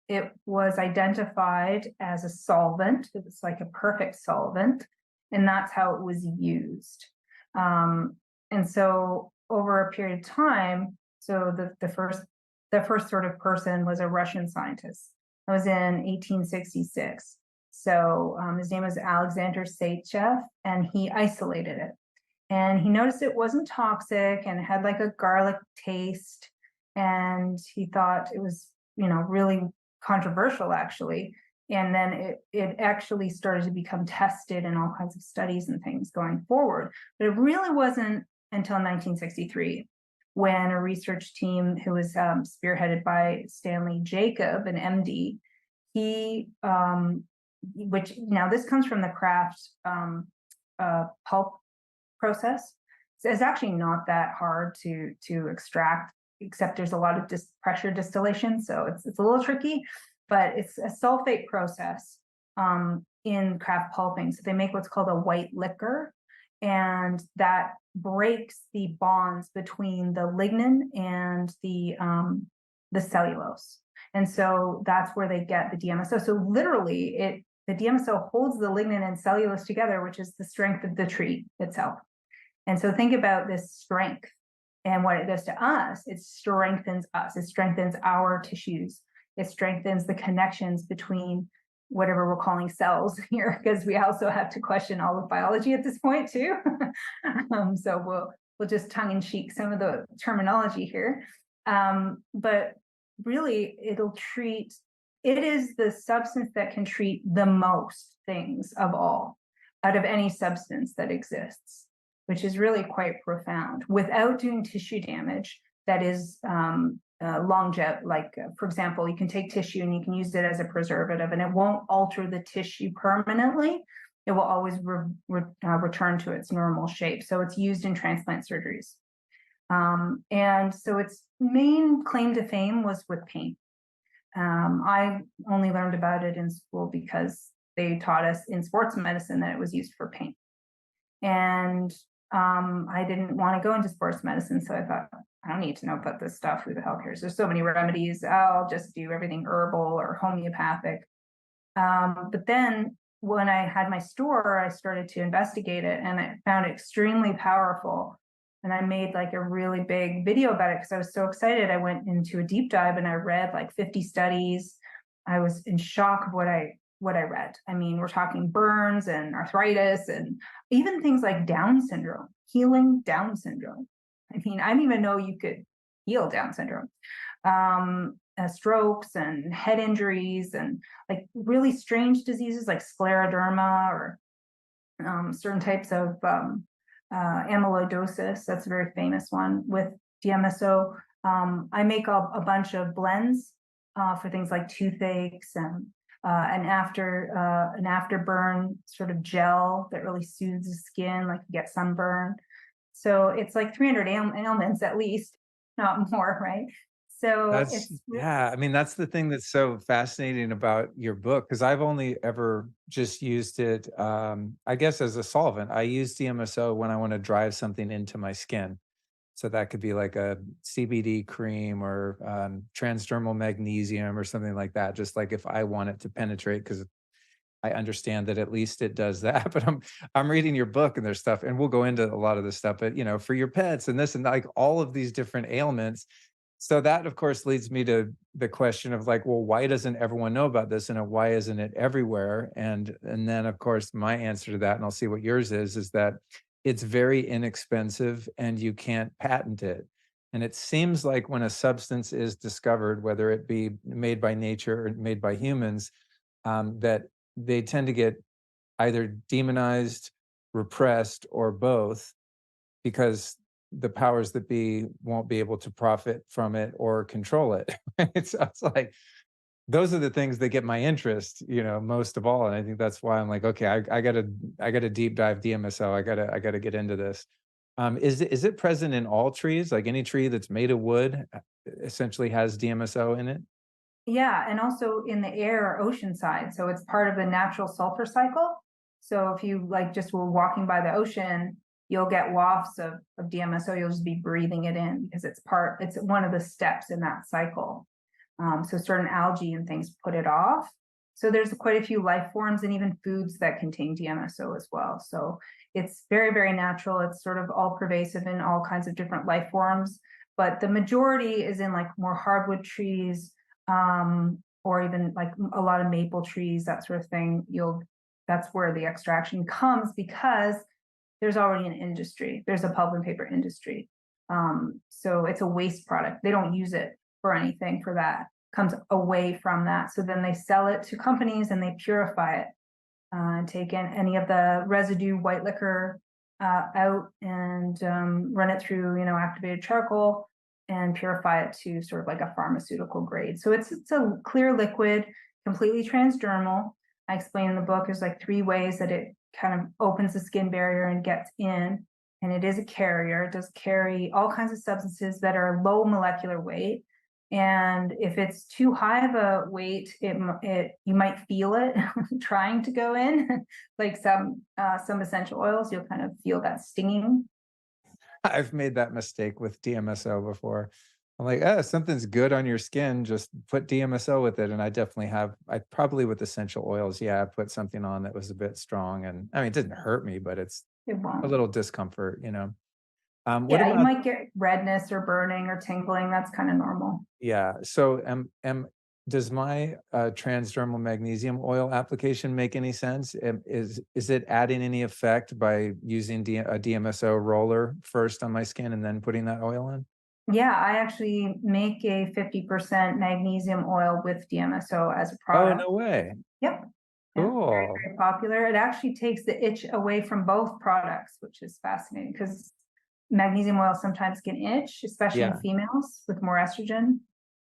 it was identified as a solvent, it was like a perfect solvent, and that's how it was used. And so over a period of time, so the first sort of person was a Russian scientist. That was in 1866. So his name was Alexander Saitchev, and he isolated it. And he noticed it wasn't toxic and it had like a garlic taste. And he thought it was, really controversial actually. And then it actually started to become tested in all kinds of studies and things going forward. But it really wasn't until 1963 when a research team who was spearheaded by Stanley Jacob, an MD, he which now this comes from the Kraft pulp process. So it's actually not that hard to extract, except there's a lot of pressure distillation, so it's a little tricky, but it's a sulfate process in Kraft pulping. So they make what's called a white liquor, and that breaks the bonds between the lignin and the cellulose. And so that's where they get the DMSO. So literally, the DMSO holds the lignin and cellulose together, which is the strength of the tree itself. And so think about this strength and what it does to us. It strengthens us. It strengthens our tissues. It strengthens the connections between whatever we're calling cells here, because we also have to question all of biology at this point too. So we'll just tongue in cheek some of the terminology here. But really, it is the substance that can treat the most things of all out of any substance that exists, which is really quite profound without doing tissue damage that is like, for example, you can take tissue and you can use it as a preservative and it won't alter the tissue permanently. It will always return to its normal shape. So it's used in transplant surgeries. And so its main claim to fame was with pain. I only learned about it in school because they taught us in sports medicine that it was used for pain. And I didn't want to go into sports medicine, so I thought, I don't need to know about this stuff. Who the hell cares? There's so many remedies. I'll just do everything herbal or homeopathic. But then when I had my store, I started to investigate it and I found it extremely powerful. And I made like a really big video about it because I was so excited. I went into a deep dive and I read like 50 studies. I was in shock of what I read. I mean, we're talking burns and arthritis and even things like Down syndrome, healing Down syndrome. I mean, I didn't even know you could heal Down syndrome. Strokes and head injuries and like really strange diseases like scleroderma or certain types of amyloidosis. That's a very famous one with DMSO. I make a bunch of blends for things like toothaches and an afterburn sort of gel that really soothes the skin, like you get sunburn. So it's like 300 ailments at least, not more, right? So I mean, that's the thing that's so fascinating about your book, because I've only ever just used it, I guess, as a solvent. I use DMSO when I want to drive something into my skin. So that could be like a CBD cream or transdermal magnesium or something like that, just like if I want it to penetrate, because I understand that at least it does that. But I'm reading your book and there's stuff, and we'll go into a lot of this stuff, but for your pets and this and like all of these different ailments. So that, of course, leads me to the question of like, well, why doesn't everyone know about this, and why isn't it everywhere? And then, of course, my answer to that, and I'll see what yours is that it's very inexpensive and you can't patent it. And it seems like when a substance is discovered, whether it be made by nature or made by humans, that they tend to get either demonized, repressed, or both, because the powers that be won't be able to profit from it or control it. So it's like those are the things that get my interest, most of all. And I think that's why I'm like, okay, I gotta deep dive DMSO. I gotta get into this. Is it present in all trees? Like any tree that's made of wood essentially has DMSO in it? Yeah, and also in the air or ocean side. So it's part of the natural sulfur cycle. So if you like just were walking by the ocean, you'll get wafts of DMSO. You'll just be breathing it in because it's one of the steps in that cycle. So certain algae and things put it off. So there's quite a few life forms and even foods that contain DMSO as well. So it's very, very natural. It's sort of all pervasive in all kinds of different life forms, but the majority is in like more hardwood trees, or even like a lot of maple trees, that sort of thing. That's where the extraction comes because there's already an industry. There's a pulp and paper industry. So it's a waste product. They don't use it for anything for that. It comes away from that. So then they sell it to companies and they purify it and take in any of the residue white liquor out and run it through, activated charcoal and purify it to sort of like a pharmaceutical grade. So it's a clear liquid, completely transdermal. I explain in the book there's like 3 ways that it kind of opens the skin barrier and gets in. And it is a carrier. It does carry all kinds of substances that are low molecular weight. And if it's too high of a weight, you might feel it trying to go in. Like some essential oils, you'll kind of feel that stinging. I've made that mistake with DMSO before. I'm like, oh, something's good on your skin, just put DMSO with it. And I definitely have, I probably with essential oils, yeah, I put something on that was a bit strong. And I mean, it didn't hurt me, but it's It a won't. little discomfort. What Yeah, you about, might get redness or burning or tingling. That's kind of normal. yeah. So Does my transdermal magnesium oil application make any sense? Is it adding any effect by using a DMSO roller first on my skin and then putting that oil in? Yeah, I actually make a 50% magnesium oil with DMSO as a Oh, product. no way. Yep. Yeah, very, Cool. very popular. It actually takes the itch away from both products, which is fascinating because magnesium oil sometimes can itch, especially in Yeah. females with more estrogen.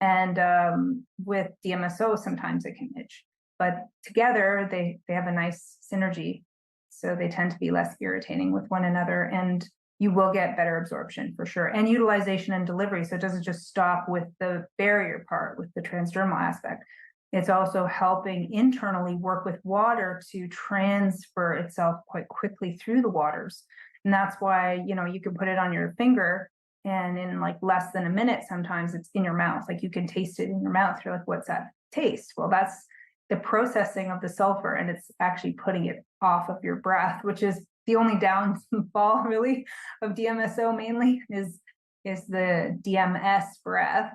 And with DMSO, sometimes it can itch. But together, they have a nice synergy. So they tend to be less irritating with one another. And you will get better absorption for sure. And utilization and delivery. So it doesn't just stop with the barrier part, with the transdermal aspect. It's also helping internally work with water to transfer itself quite quickly through the waters. And that's why, you can put it on your finger and in like less than a minute, sometimes it's in your mouth. Like you can taste it in your mouth. You're like, what's that taste? Well, that's the processing of the sulfur, and it's actually putting it off of your breath, which is the only downfall really of DMSO mainly is the DMS breath.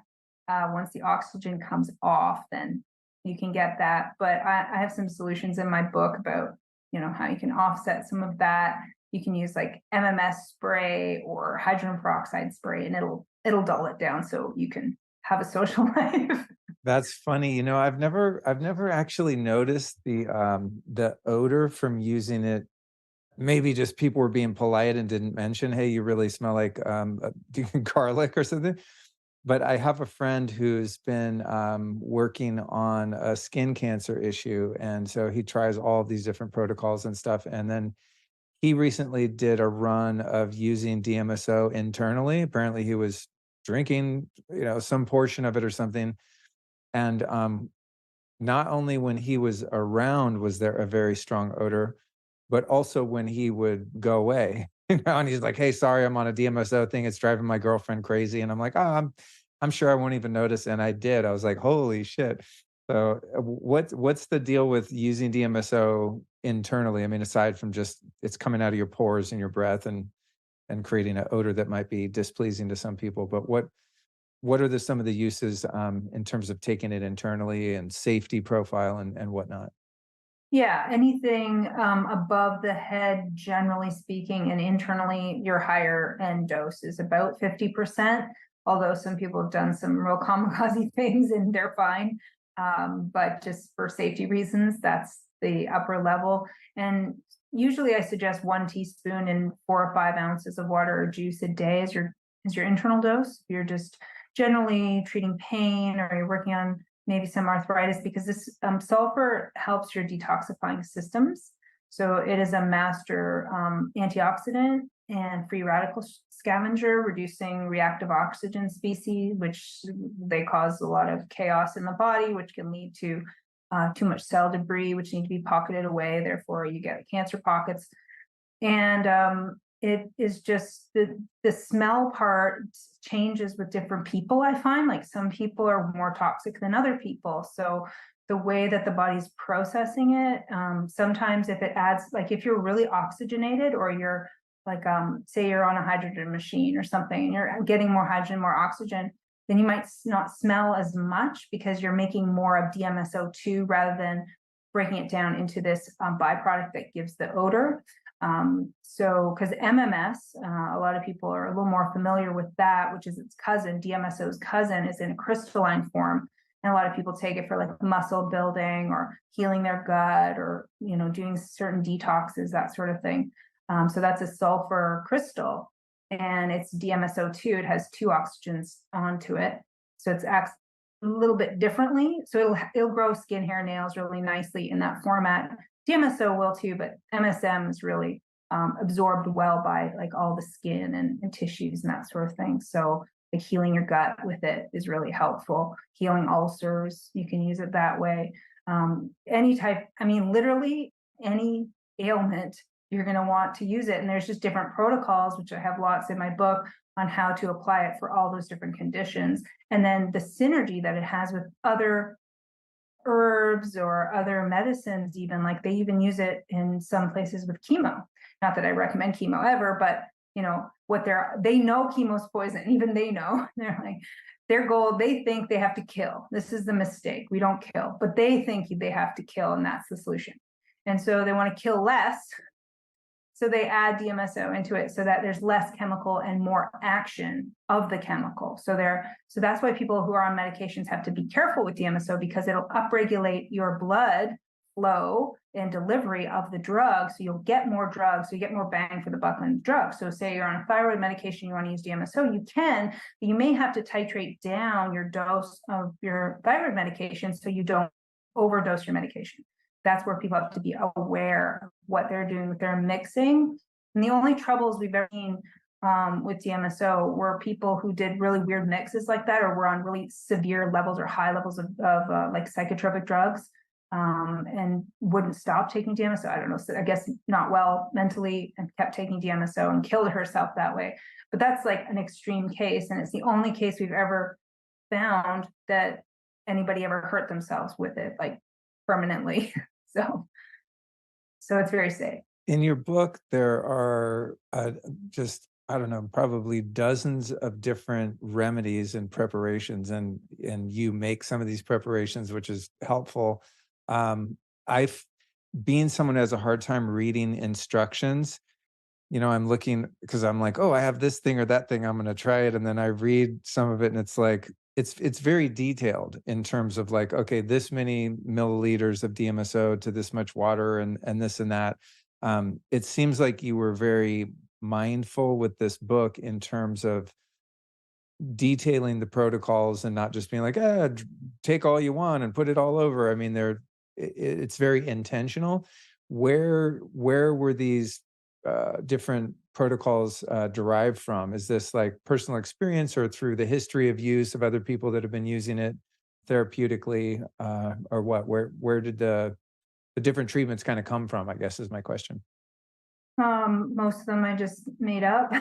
Once the oxygen comes off, then you can get that. But I have some solutions in my book about, how you can offset some of that. You can use like MMS spray or hydrogen peroxide spray, and it'll dull it down so you can have a social life. That's funny. I've never actually noticed the odor from using it. Maybe just people were being polite and didn't mention, "Hey, you really smell like, garlic," or something. But I have a friend who's been, working on a skin cancer issue, and so he tries all these different protocols and stuff, and then he recently did a run of using DMSO internally. Apparently, he was drinking, some portion of it or something, and, not only when he was around was there a very strong odor, but also when he would go away, and he's like, "Hey, sorry, I'm on a DMSO thing. It's driving my girlfriend crazy." And I'm like, "Oh, I'm sure I won't even notice." And I did. I was like, "Holy shit." So, what's the deal with using DMSO internally? I mean, aside from just it's coming out of your pores and your breath and creating an odor that might be displeasing to some people, but what are some of the uses, in terms of taking it internally and safety profile and whatnot? Yeah, anything above the head, generally speaking, and internally, your higher end dose is about 50%. Although some people have done some real kamikaze things and they're fine. But just for safety reasons, that's the upper level. And usually I suggest 1 teaspoon in 4 or 5 ounces of water or juice a day as your internal dose. If you're just generally treating pain or you're working on maybe some arthritis, because this sulfur helps your detoxifying systems. So it is a master antioxidant and free radical scavenger, reducing reactive oxygen species, which they cause a lot of chaos in the body, which can lead to too much cell debris, which need to be pocketed away. Therefore, you get cancer pockets. And it is just the smell part changes with different people. I find like some people are more toxic than other people. So the way that the body's processing it, sometimes if it adds, like if you're really oxygenated or you're like, say you're on a hydrogen machine or something, and you're getting more hydrogen, more oxygen, then you might not smell as much because you're making more of DMSO2 rather than breaking it down into this byproduct that gives the odor. So, because MMS, a lot of people are a little more familiar with that, which is its cousin. DMSO's cousin is in a crystalline form. And a lot of people take it for like muscle building or healing their gut or, doing certain detoxes, that sort of thing. So that's a sulfur crystal and it's DMSO2. It has 2 oxygens onto it. So it acts a little bit differently. So it'll grow skin, hair, nails really nicely in that format. DMSO will too, but MSM is really absorbed well by like all the skin and tissues and that sort of thing. So like healing your gut with it is really helpful. Healing ulcers, you can use it that way. Any type, I mean, literally any ailment, you're going to want to use it. And there's just different protocols, which I have lots in my book on how to apply it for all those different conditions. And then the synergy that it has with other herbs or other medicines, even like they even use it in some places with chemo. Not that I recommend chemo ever, but you know, they know chemo's poison, even they know. They're like, their goal, they think they have to kill. This is the mistake. We don't kill, but they think they have to kill, and that's the solution. And so they want to kill less. So they add DMSO into it so that there's less chemical and more action of the chemical. So that's why people who are on medications have to be careful with DMSO, because it'll upregulate your blood flow and delivery of the drug. So you'll get more drugs, so you get more bang for the buck on the drug. So say you're on a thyroid medication, you want to use DMSO, you can, but you may have to titrate down your dose of your thyroid medication so you don't overdose your medication. That's where people have to be aware of what they're doing with their mixing. And the only troubles we've ever seen with DMSO were people who did really weird mixes like that, or were on really severe levels or high levels of like psychotropic drugs, and wouldn't stop taking DMSO. I don't know, so I guess not well mentally, and kept taking DMSO and killed herself that way. But that's like an extreme case, and it's the only case we've ever found that anybody ever hurt themselves with it, like permanently. So it's very safe. In your book, there are just, I don't know, probably dozens of different remedies and preparations, and you make some of these preparations, which is helpful. I've being someone who has a hard time reading instructions, I'm looking because I'm like, oh, I have this thing or that thing, I'm going to try it, and then I read some of it, and it's like it's very detailed in terms of like, okay, this many milliliters of DMSO to this much water, and this and that. It seems like you were very mindful with this book in terms of detailing the protocols and not just being like, take all you want and put it all over. I mean, it's very intentional. Where were these different protocols derived from? Is this like personal experience, or through the history of use of other people that have been using it therapeutically, or what? Where did the different treatments kind of come from, I guess, is my question. Most of them I just made up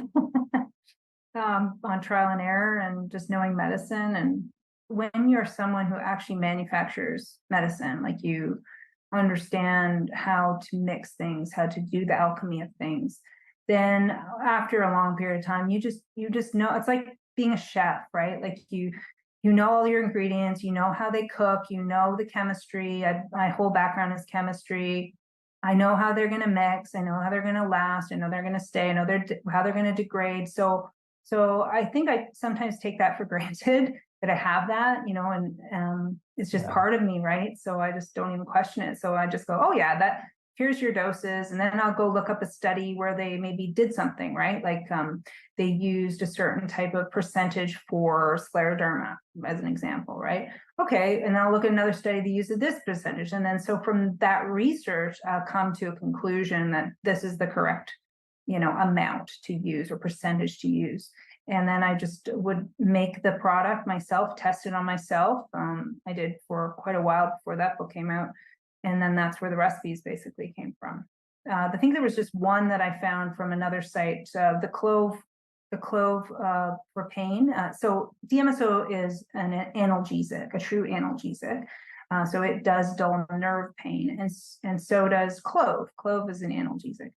on trial and error and just knowing medicine. And when you're someone who actually manufactures medicine, like you understand how to mix things, how to do the alchemy of things, then after a long period of time, you just know. It's like being a chef, right? Like you know all your ingredients, you know how they cook, you know the chemistry. My whole background is chemistry. I know how they're going to mix. I know how they're going to last. I know they're going to stay. I know how they're going to degrade. So I think I sometimes take that for granted, that I have that, and it's just Yeah. part of me, right? So I just don't even question it. So I just go, oh yeah, here's your doses. And then I'll go look up a study where they maybe did something, right? Like they used a certain type of percentage for scleroderma, as an example, right? Okay, and I'll look at another study that uses this percentage. And then so from that research, I'll come to a conclusion that this is the correct, amount to use or percentage to use. And then I just would make the product myself, test it on myself. I did for quite a while before that book came out. And then that's where the recipes basically came from. I think there was just one that I found from another site, the clove for pain. So DMSO is an analgesic, a true analgesic. So it does dull nerve pain, and so does clove. Clove is an analgesic.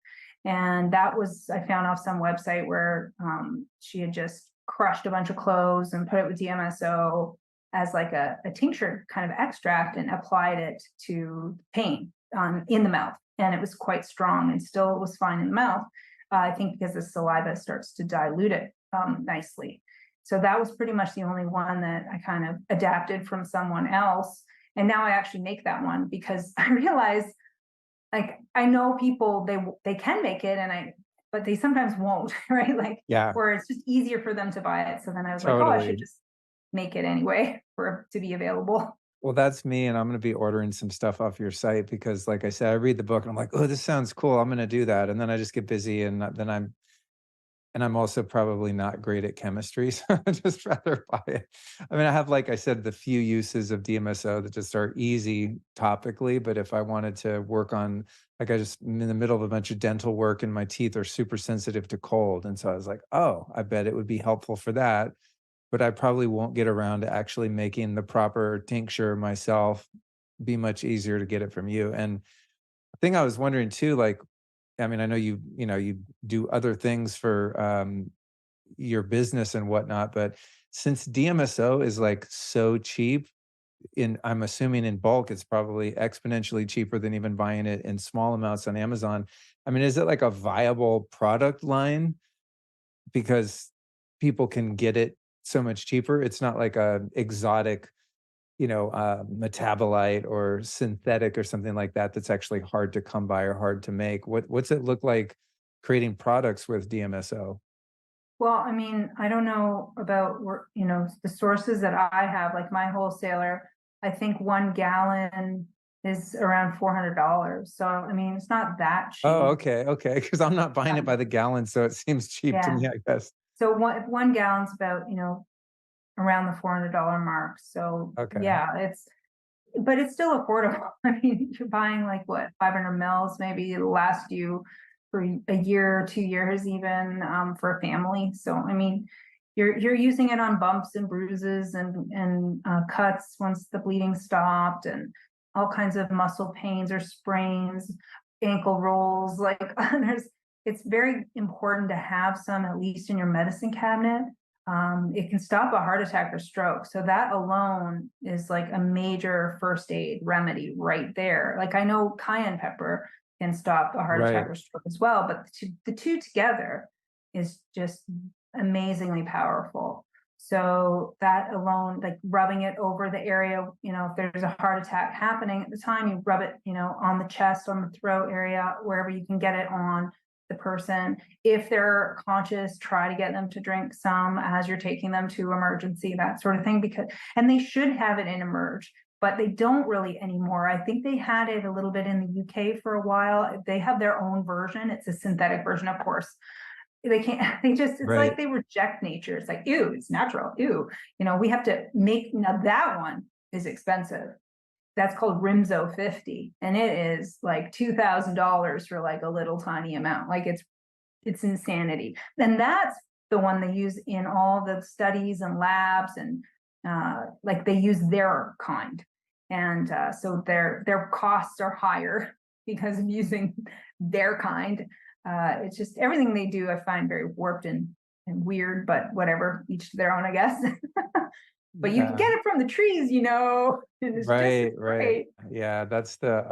And that was, I found off some website where she had just crushed a bunch of cloves and put it with DMSO as like a tincture kind of extract, and applied it to pain in the mouth. And it was quite strong, and still was fine in the mouth. I think because the saliva starts to dilute it nicely. So that was pretty much the only one that I kind of adapted from someone else. And now I actually make that one because I realize, like, I know people, they can make it, but they sometimes won't, right? Like, Yeah, or it's just easier for them to buy it. So then I was like, oh, I should totally. just make it anyway to be available. Well, that's me, and I'm going to be ordering some stuff off your site because, like I said, I read the book and I'm like, oh, this sounds cool. I'm going to do that, and then I just get busy, and then I'm also probably not great at chemistry, so I just rather buy it. I mean, I have, like I said, the few uses of DMSO that just are easy topically, but if I wanted to work on, like, I just I'm in the middle of a bunch of dental work and my teeth are super sensitive to cold, and so I was like, oh, I bet it would be helpful for that, but I probably won't get around to actually making the proper tincture myself. Be much easier to get it from you. And the thing I was wondering too, like, I mean, I know you do other things for your business and whatnot, but since DMSO is like so cheap, I'm assuming in bulk, it's probably exponentially cheaper than even buying it in small amounts on Amazon. I mean, is it like a viable product line because people can get it so much cheaper? It's not like a exotic, metabolite or synthetic or something like that that's actually hard to come by or hard to make. What's it look like creating products with DMSO? Well, I mean, I don't know about the sources that I have, like my wholesaler, I think 1 gallon is around $400. So, I mean, it's not that Oh, cheap. okay, okay, because I'm not buying it by Um, the gallon, so it seems cheap to yeah. me, I guess. So one gallon's about, around the $400 mark. So Okay. yeah, but it's still affordable. I mean, you're buying like what, 500 mils, maybe it'll last you for a year or 2 years even, for a family. So, I mean, you're using it on bumps and bruises and cuts once the bleeding stopped, and all kinds of muscle pains or sprains, ankle rolls. Like it's very important to have some at least in your medicine cabinet. It can stop a heart attack or stroke. So that alone is like a major first aid remedy right there. Like I know cayenne pepper can stop a heart attack Right, or stroke as well, but the two together is just amazingly powerful. So that alone, like rubbing it over the area, if there's a heart attack happening at the time, you rub it, on the chest, on the throat area, wherever you can get it on the person. If they're conscious, try to get them to drink some as you're taking them to emergency, that sort of thing, and they should have it in emerge, but they don't really anymore. I think they had it a little bit in the UK for a while. They have their own version. It's a synthetic version, of course. They can't, it's like right. they reject nature. It's like, ew, it's natural. Ew. We have to make, now that one is expensive. That's called Rimzo 50. And it is like $2,000 for like a little tiny amount. Like it's insanity. And that's the one they use in all the studies and labs, and like they use their kind. And so their costs are higher because of using their kind. It's just everything they do, I find very warped and weird, but whatever, each to their own, I guess. But you can Yeah. get it from the trees, and it's just as Right, right. great. Yeah, that's the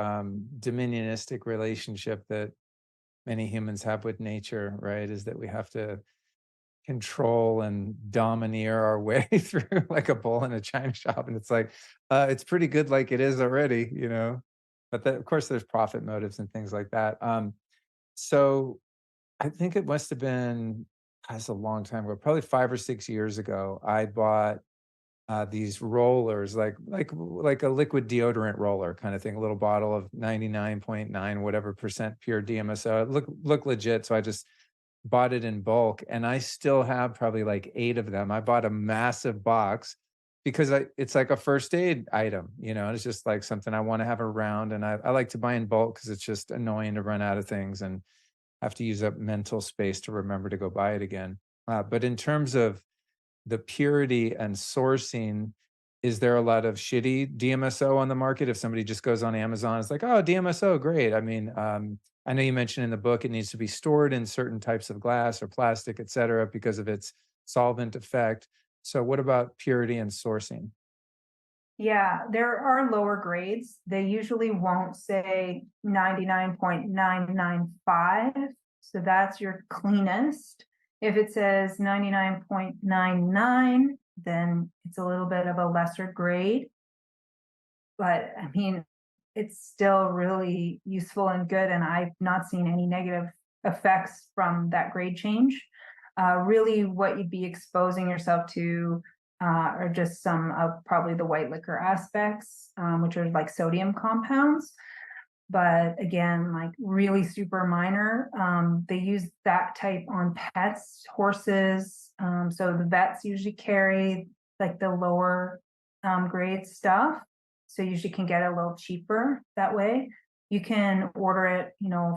dominionistic relationship that many humans have with nature, right? Is that we have to control and domineer our way through like a bull in a china shop. And it's like, it's pretty good like it is already, you know. But of course there's profit motives and things like that. So I think it must have been, that's a long time ago, probably 5 or 6 years ago. I bought these rollers, like a liquid deodorant roller kind of thing, a little bottle of 99.9 whatever percent pure DMSO. It look legit, so I just bought it in bulk, and I still have probably like 8 of them. I bought a massive box because it's like a first aid item, and it's just like something I want to have around, and I like to buy in bulk because it's just annoying to run out of things and have to use up mental space to remember to go buy it again. But in terms of the purity and sourcing, is there a lot of shitty DMSO on the market? If somebody just goes on Amazon, it's like, oh, DMSO, great. I mean, I know you mentioned in the book it needs to be stored in certain types of glass or plastic, et cetera, because of its solvent effect. So, what about purity and sourcing? Yeah, there are lower grades. They usually won't say 99.995. So that's your cleanest. If it says 99.99, then it's a little bit of a lesser grade. But I mean, it's still really useful and good. And I've not seen any negative effects from that grade change. Really, what you'd be exposing yourself to are just some of probably the white liquor aspects, which are like sodium compounds. But again, like really super minor. They use that type on pets, horses. So the vets usually carry like the lower grade stuff. So you usually can get it a little cheaper that way. You can order it,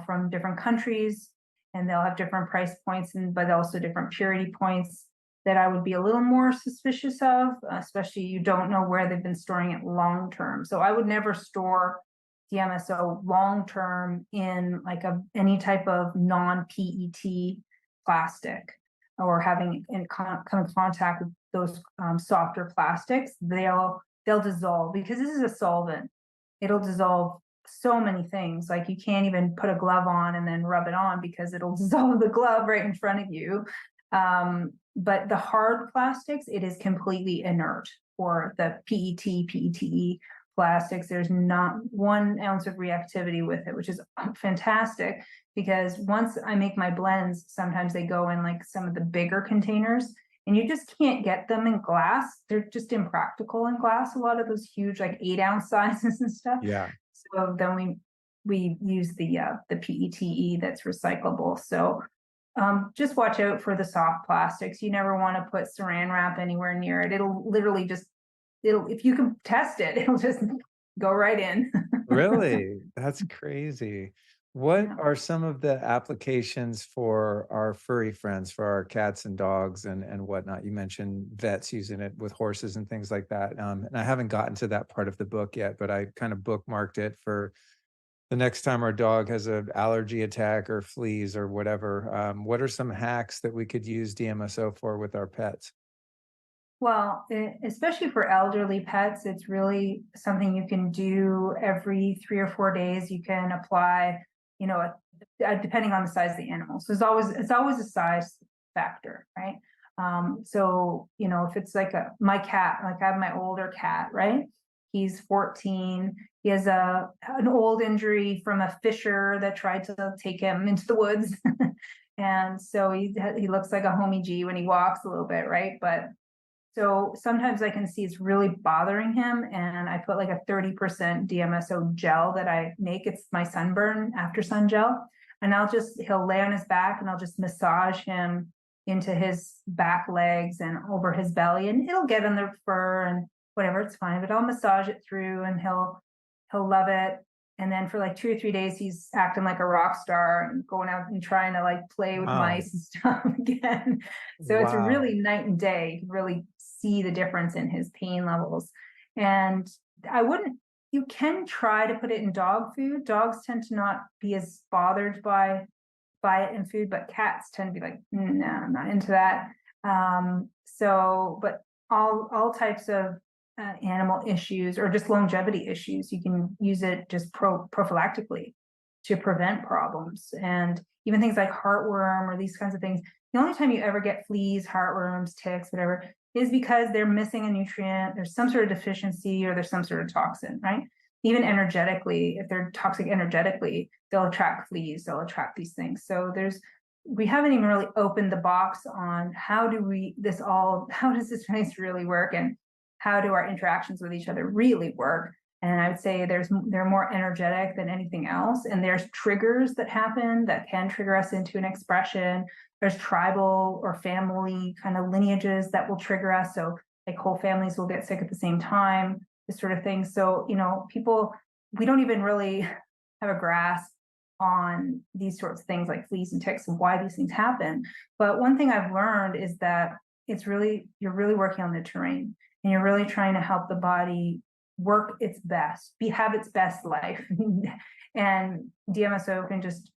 from different countries, and they'll have different price points, but also different purity points that I would be a little more suspicious of, especially you don't know where they've been storing it long term. So I would never store DMSO long term in like any type of non-PET plastic, or having come in contact with those softer plastics, they'll dissolve, because this is a solvent. It'll dissolve so many things. Like, you can't even put a glove on and then rub it on, because it'll dissolve the glove right in front of you. But the hard plastics, it is completely inert. For the PET plastics, there's not 1 ounce of reactivity with it, which is fantastic, because once I make my blends, sometimes they go in like some of the bigger containers, and you just can't get them in glass. They're just impractical in glass, a lot of those huge like 8-ounce sizes and stuff. Yeah. So then we use the PETE that's recyclable. So just watch out for the soft plastics. You never want to put saran wrap anywhere near it. It'll literally just, if you can test it, it'll just go right in. Really? That's crazy. What Yeah. are some of the applications for our furry friends, for our cats and dogs and whatnot? You mentioned vets using it with horses and things like that. And I haven't gotten to that part of the book yet, but I kind of bookmarked it for the next time our dog has an allergy attack or fleas or whatever. What are some hacks that we could use DMSO for with our pets? Well, especially for elderly pets, it's really something you can do every 3 or 4 days. You can apply, depending on the size of the animal. So it's always a size factor, right? So if it's like my cat, like I have my older cat, right? He's 14. He has an old injury from a fisher that tried to take him into the woods. And so he looks like a homie G when he walks a little bit, right? But so sometimes I can see it's really bothering him, and I put like a 30% DMSO gel that I make. It's my sunburn after sun gel. And he'll lay on his back, and I'll just massage him into his back legs and over his belly, and it'll get in the fur and whatever, it's fine. But I'll massage it through, and he'll love it. And then for like 2 or 3 days, he's acting like a rock star and going out and trying to like play with Wow. mice and stuff again. So it's Wow. really night and day. You can really see the difference in his pain levels. And you can try to put it in dog food. Dogs tend to not be as bothered by it in food, but cats tend to be like, no, I'm not into that. But all types of animal issues or just longevity issues, you can use it just prophylactically to prevent problems. And even things like heartworm or these kinds of things, the only time you ever get fleas, heartworms, ticks, whatever, is because they're missing a nutrient, there's some sort of deficiency, or there's some sort of toxin, right? Even energetically, if they're toxic energetically, they'll attract fleas, they'll attract these things. So we haven't even really opened the box on how does this place really work, and how do our interactions with each other really work. And I would say they're more energetic than anything else. And there's triggers that happen that can trigger us into an expression. There's tribal or family kind of lineages that will trigger us. So like whole families will get sick at the same time, this sort of thing. So, we don't even really have a grasp on these sorts of things like fleas and ticks and why these things happen. But one thing I've learned is that you're really working on the terrain, and you're really trying to help the body work its best, have its best life. And DMSO can just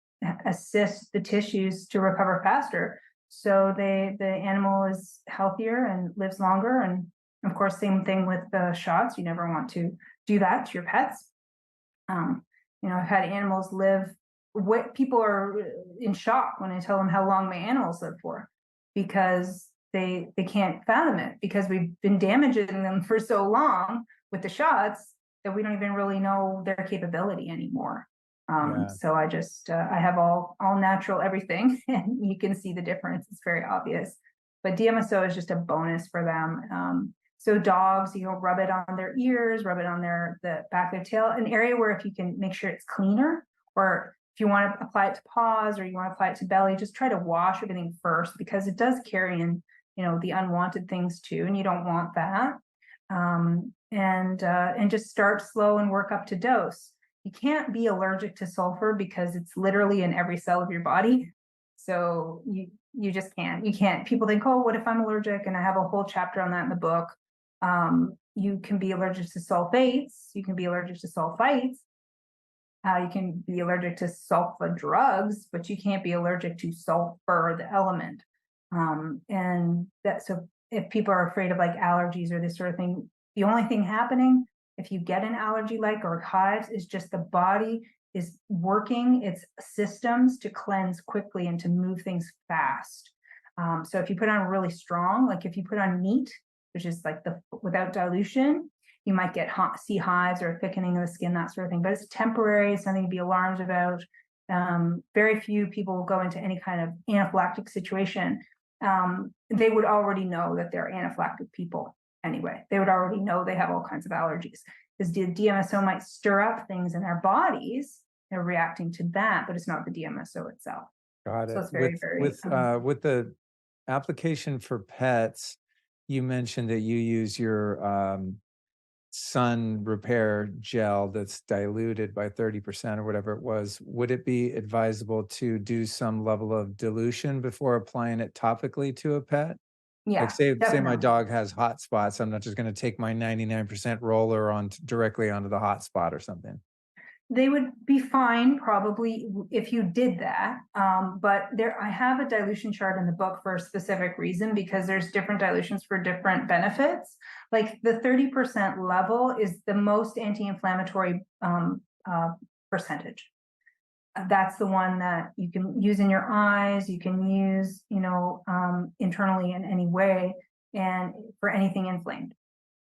assist the tissues to recover faster. So the animal is healthier and lives longer. And of course, same thing with the shots. You never want to do that to your pets. I've had animals live. People are in shock when I tell them how long my animals live for, because they can't fathom it, because we've been damaging them for so long with the shots that we don't even really know their capability anymore. Yeah. So I have all natural everything, and you can see the difference. It's very obvious. But DMSO is just a bonus for them. So dogs, rub it on their ears, rub it on the back of their tail, an area where if you can make sure it's cleaner, or if you want to apply it to paws or you want to apply it to belly, just try to wash everything first, because it does carry in, the unwanted things too, and you don't want that. And just start slow and work up to dose. You can't be allergic to sulfur because it's literally in every cell of your body. So you just can't. You can't. People think, oh, what if I'm allergic? And I have a whole chapter on that in the book. You can be allergic to sulfates. You can be allergic to sulfites. You can be allergic to sulfa drugs, but you can't be allergic to sulfur, the element. And that, so if people are afraid of like allergies or this sort of thing, the only thing happening if you get an allergy like or hives is just the body is working its systems to cleanse quickly and to move things fast. So if you put on really strong, like if you put on meat, which is like the without dilution, you might get see hives or thickening of the skin, that sort of thing. But it's temporary, it's nothing to be alarmed about. Very few people will go into any kind of anaphylactic situation. They would already know that they're anaphylactic people anyway. They would already know they have all kinds of allergies because the DMSO might stir up things in their bodies. They're reacting to that, but it's not the DMSO itself. Got So it. it's very, very With the application for pets, you mentioned that you use your sun repair gel that's diluted by 30% or whatever it was. Would it be advisable to do some level of dilution before applying it topically to a pet? Like yeah, say my definitely. dog has hot spots, I'm not just going to take my 99% roller on directly onto the hot spot or something. They would be fine probably if you did that. But there, I have a dilution chart in the book for a specific reason because there's different dilutions for different benefits. Like the 30% level is the most anti-inflammatory percentage. That's the one that you can use in your eyes. You can use, internally in any way and for anything inflamed.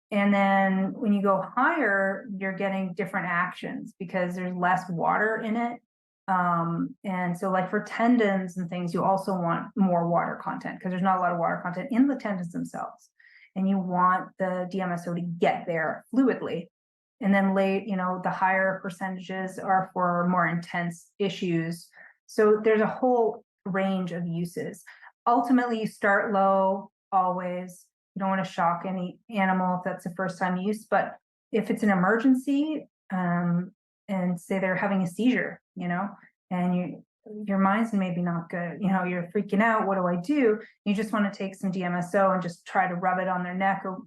And then when you go higher, you're getting different actions because there's less water in it. And so like for tendons and things, you also want more water content because there's not a lot of water content in the tendons themselves. And you want the DMSO to get there fluidly. And then the higher percentages are for more intense issues. So there's a whole range of uses. Ultimately, you start low always. You don't want to shock any animal if that's the first time use, but if it's an emergency, and say they're having a seizure, and your mind's maybe not good, you're freaking out, what do I do? You just want to take some DMSO and just try to rub it on their neck or,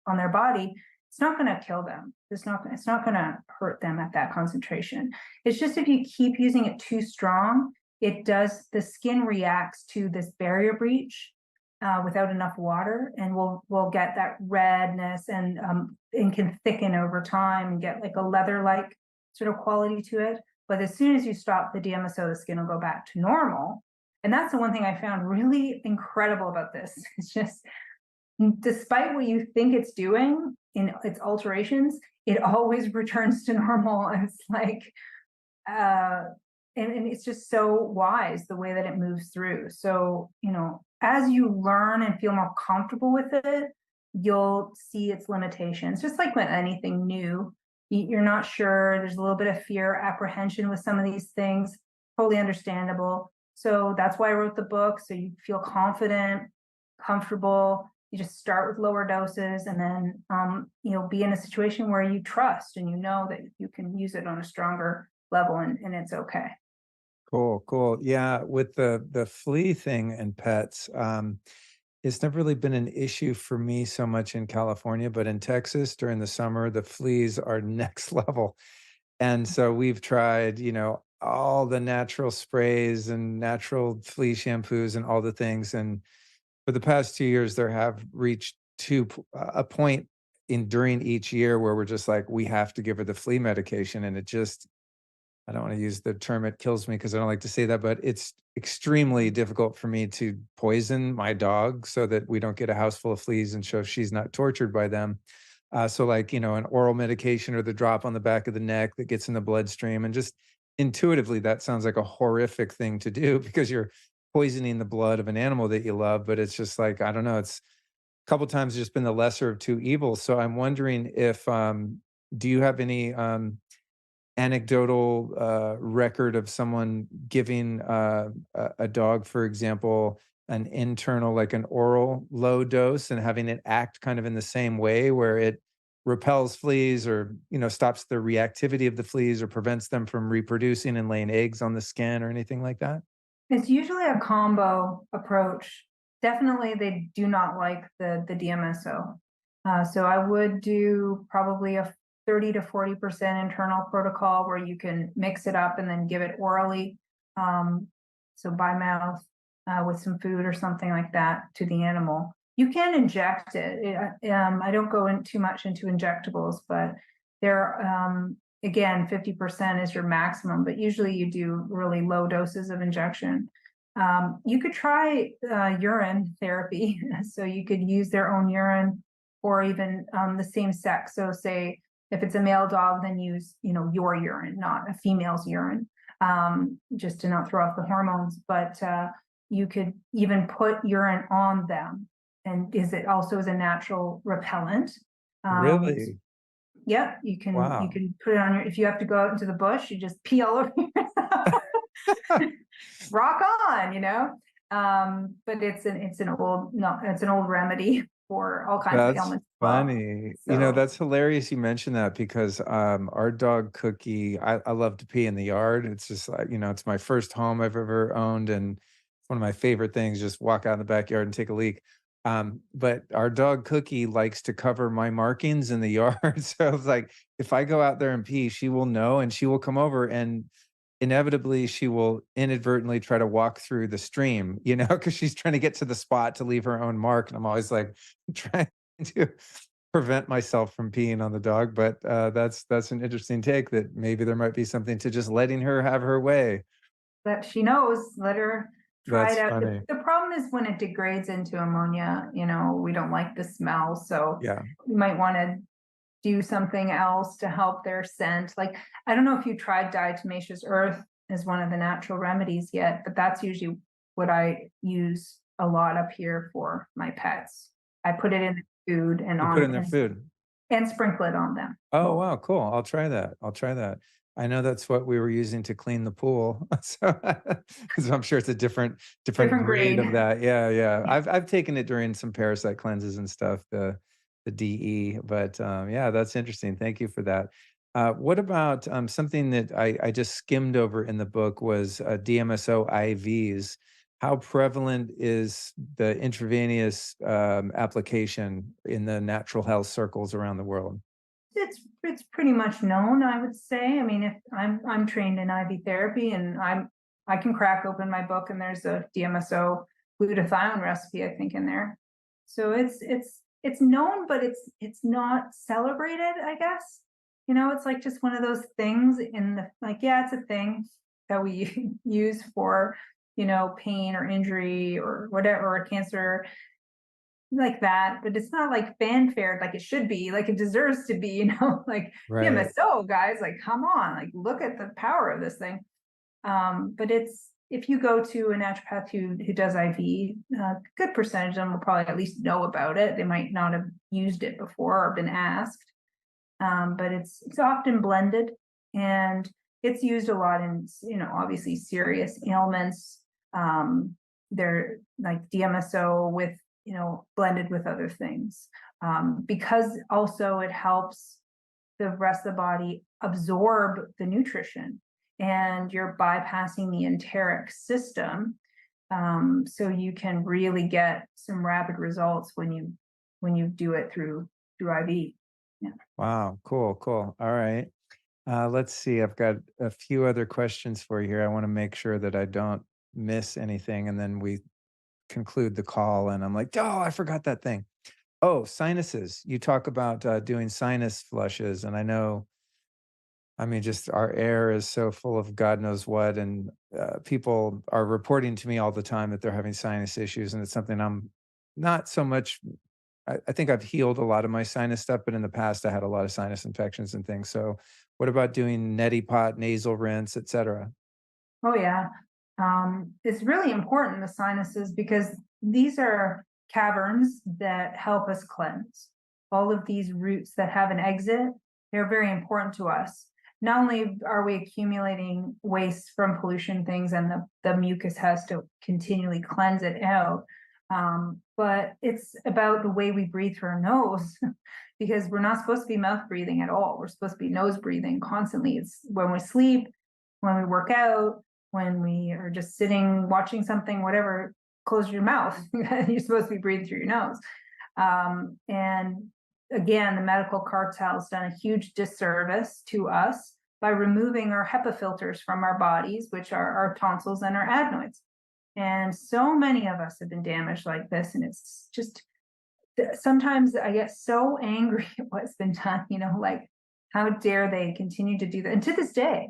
on their body. It's not going to kill them. It's not going to hurt them at that concentration. It's just if you keep using it too strong, the skin reacts to this barrier breach without enough water, and we'll get that redness and can thicken over time and get like a leather-like sort of quality to it. But as soon as you stop the DMSO, the skin will go back to normal. And that's the one thing I found really incredible about this. It's just, despite what you think it's doing in its alterations, it always returns to normal. And it's like, and it's just so wise the way that it moves through. So, as you learn and feel more comfortable with it, you'll see its limitations. Just like with anything new, you're not sure. There's a little bit of fear, apprehension with some of these things. Totally understandable. So that's why I wrote the book. So you feel confident, comfortable. You just start with lower doses and then, be in a situation where you trust and you know that you can use it on a stronger level and it's okay. Cool, cool. Yeah, with the flea thing and pets, it's never really been an issue for me so much in California, but in Texas during the summer, the fleas are next level. And so we've tried, all the natural sprays and natural flea shampoos and all the things. And for the past 2 years, there have reached a point in during each year where we're just like, we have to give her the flea medication. And it just, I don't want to use the term "it kills me" because I don't like to say that, but it's extremely difficult for me to poison my dog so that we don't get a house full of fleas and so she's not tortured by them. So like, an oral medication or the drop on the back of the neck that gets in the bloodstream. And just intuitively, that sounds like a horrific thing to do because you're poisoning the blood of an animal that you love. But it's just like, I don't know, it's a couple times just been the lesser of two evils. So I'm wondering if, do you have any, anecdotal record of someone giving a dog, for example, an internal, like an oral low dose and having it act kind of in the same way where it repels fleas or, stops the reactivity of the fleas or prevents them from reproducing and laying eggs on the skin or anything like that? It's usually a combo approach. Definitely, they do not like the DMSO. So I would do probably 30 to 40% internal protocol where you can mix it up and then give it orally. So by mouth with some food or something like that to the animal. You can inject it. I don't go in too much into injectables, but they're, again, 50% is your maximum, but usually you do really low doses of injection. You could try urine therapy. So you could use their own urine or even the same sex. So say if it's a male dog, then use, your urine, not a female's urine, just to not throw off the hormones. But you could even put urine on them. And it also is a natural repellent. Really? Yeah, you can Wow. put it on if you have to go out into the bush, you just pee all over yourself. Rock on. But it's an old remedy for all kinds of That's ailments as well. funny. So That's hilarious you mentioned that because our dog Cookie, I love to pee in the yard. It's just like, it's my first home I've ever owned. And it's one of my favorite things, just walk out in the backyard and take a leak. But our dog Cookie likes to cover my markings in the yard. So it's like if I go out there and pee, she will know and she will come over and inevitably she will inadvertently try to walk through the stream, because she's trying to get to the spot to leave her own mark. And I'm always like trying to prevent myself from peeing on the dog. But that's an interesting take that maybe there might be something to just letting her have her way. that she knows, let her try it That's out. funny. The problem is when it degrades into ammonia, we don't like the smell. So Yeah. you might want to do something else to help their scent. Like, I don't know if you tried diatomaceous earth as one of the natural remedies yet, but that's usually what I use a lot up here for my pets. I put it in the food and You put on in their food. and sprinkle it on them Oh, both. wow, cool. I'll try that. I'll try that. I know that's what we were using to clean the pool. So I'm sure it's a different Different grade grade. of that. Yeah, yeah. Yeah. I've taken it during some parasite cleanses and stuff, the DE, but, yeah, that's interesting. Thank you for that. What about, something that I just skimmed over in the book was, DMSO IVs. How prevalent is the intravenous, application in the natural health circles around the world? It's pretty much known, I would say. I mean, if I'm trained in IV therapy and I can crack open my book and there's a DMSO glutathione recipe, I think, in there. So it's known, but it's not celebrated, I guess. It's like just one of those things in the like, yeah, it's a thing that we use for, pain or injury or whatever, or cancer like that, but it's not like fanfare like it should be, like it deserves to be, like Right. DMSO guys, like come on, like look at the power of this thing. But it's if you go to a naturopath who does IV, a good percentage of them will probably at least know about it. They might not have used it before or been asked, but it's often blended and it's used a lot in obviously serious ailments. They're like DMSO with blended with other things, because also it helps the rest of the body absorb the nutrition and you're bypassing the enteric system, so you can really get some rapid results when you do it through IV. Yeah. Wow, cool, cool. All right. Let's see. I've got a few other questions for you here. I want to make sure that I don't miss anything, and then we conclude the call. And I'm like, oh, I forgot that thing. Oh, sinuses. You talk about doing sinus flushes, and I know. I mean, just our air is so full of God knows what, and people are reporting to me all the time that they're having sinus issues, and it's something I'm not so much. I think I've healed a lot of my sinus stuff, but in the past I had a lot of sinus infections and things. So, what about doing neti pot, nasal rinse, etc.? Oh yeah. It's really important, the sinuses, because these are caverns that help us cleanse. All of these roots that have an exit, they're very important to us. Not only are we accumulating waste from pollution things and the mucus has to continually cleanse it out, but it's about the way we breathe through our nose because we're not supposed to be mouth breathing at all. We're supposed to be nose breathing constantly. It's when we sleep, when we work out, when we are just sitting, watching something, whatever, close your mouth. You're supposed to be breathing through your nose. And again, the medical cartel has done a huge disservice to us by removing our HEPA filters from our bodies, which are our tonsils and our adenoids. And so many of us have been damaged like this. And it's just, sometimes I get so angry at what's been done, like, how dare they continue to do that? And to this day,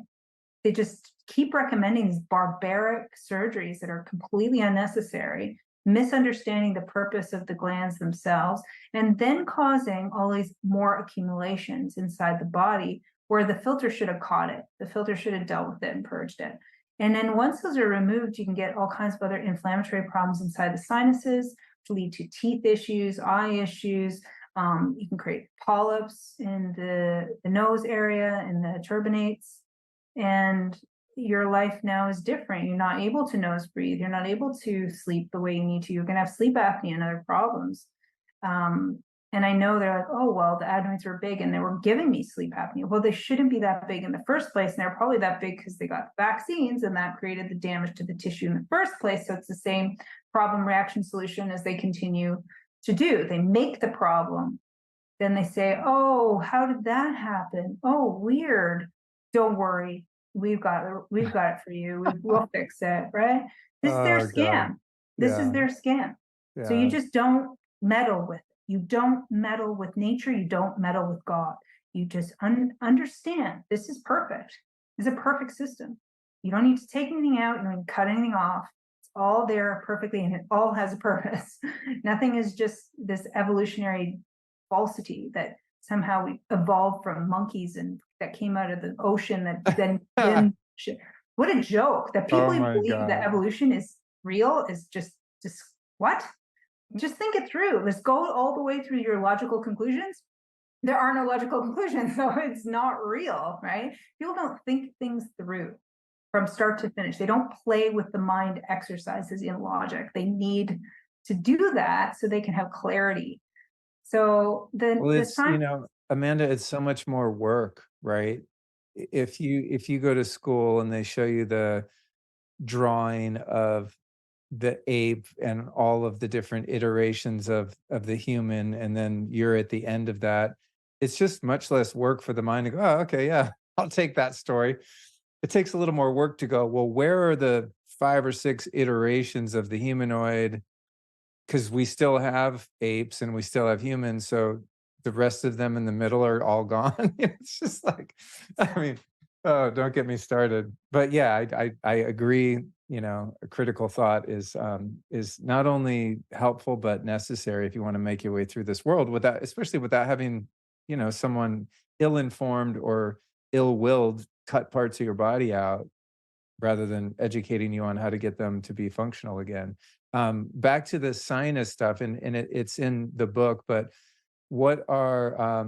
they just keep recommending these barbaric surgeries that are completely unnecessary, misunderstanding the purpose of the glands themselves, and then causing all these more accumulations inside the body where the filter should have caught it. The filter should have dealt with it and purged it. And then once those are removed, you can get all kinds of other inflammatory problems inside the sinuses, which lead to teeth issues, eye issues. You can create polyps in the nose area, in the turbinates. And your life now is different. You're not able to nose breathe. You're not able to sleep the way you need to. You're going to have sleep apnea and other problems. And I know they're like, oh, well, the adenoids were big and they were giving me sleep apnea. Well, they shouldn't be that big in the first place. And they're probably that big because they got vaccines and that created the damage to the tissue in the first place. So it's the same problem reaction solution as they continue to do. They make the problem. Then they say, oh, how did that happen? Oh, weird. Don't worry. We've got it for you. We'll fix it, right? This is their Oh God. scam. This is Yeah. their scam. So you Yeah. just don't meddle with it. You don't meddle with nature. You don't meddle with God. You just understand this is perfect. It's a perfect system. You don't need to take anything out. You don't need to cut anything off. It's all there perfectly, and it all has a purpose. Nothing is just this evolutionary falsity that somehow we evolved from monkeys and that came out of the ocean that then what a joke that people Oh who my believe that God. evolution is real is just what? Just think it through. Let's go all the way through your logical conclusions. There are no logical conclusions, so it's not real, right? People don't think things through from start to finish. They don't play with the mind exercises in logic. They need to do that so they can have clarity. So Well, the it's, sign. Amanda, it's so much more work, right? If you go to school and they show you the drawing of the ape and all of the different iterations of the human, and then you're at the end of that, it's just much less work for the mind to go, oh, okay, yeah, I'll take that story. It takes a little more work to go, well, where are the 5 or 6 iterations of the humanoid? Because we still have apes and we still have humans, so the rest of them in the middle are all gone. It's just like, I mean, oh, don't get me started. But yeah, I agree. A critical thought is not only helpful but necessary if you want to make your way through this world without, especially without having, someone ill-informed or ill-willed cut parts of your body out rather than educating you on how to get them to be functional again. Back to the sinus stuff, and it's in the book, but what are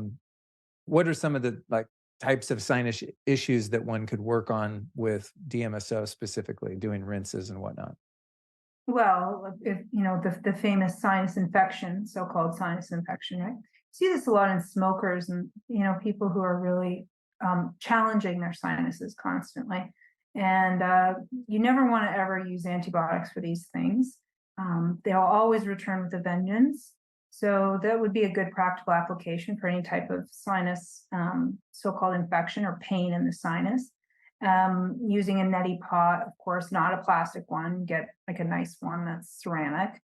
some of the like types of sinus issues that one could work on with DMSO specifically, doing rinses and whatnot? Well, if the famous sinus infection, so-called sinus infection, right? See this a lot in smokers and people who are really challenging their sinuses constantly. And you never want to ever use antibiotics for these things. They'll always return with a vengeance. So that would be a good practical application for any type of sinus, so-called infection or pain in the sinus. Using a neti pot, of course, not a plastic one, get like a nice one that's ceramic,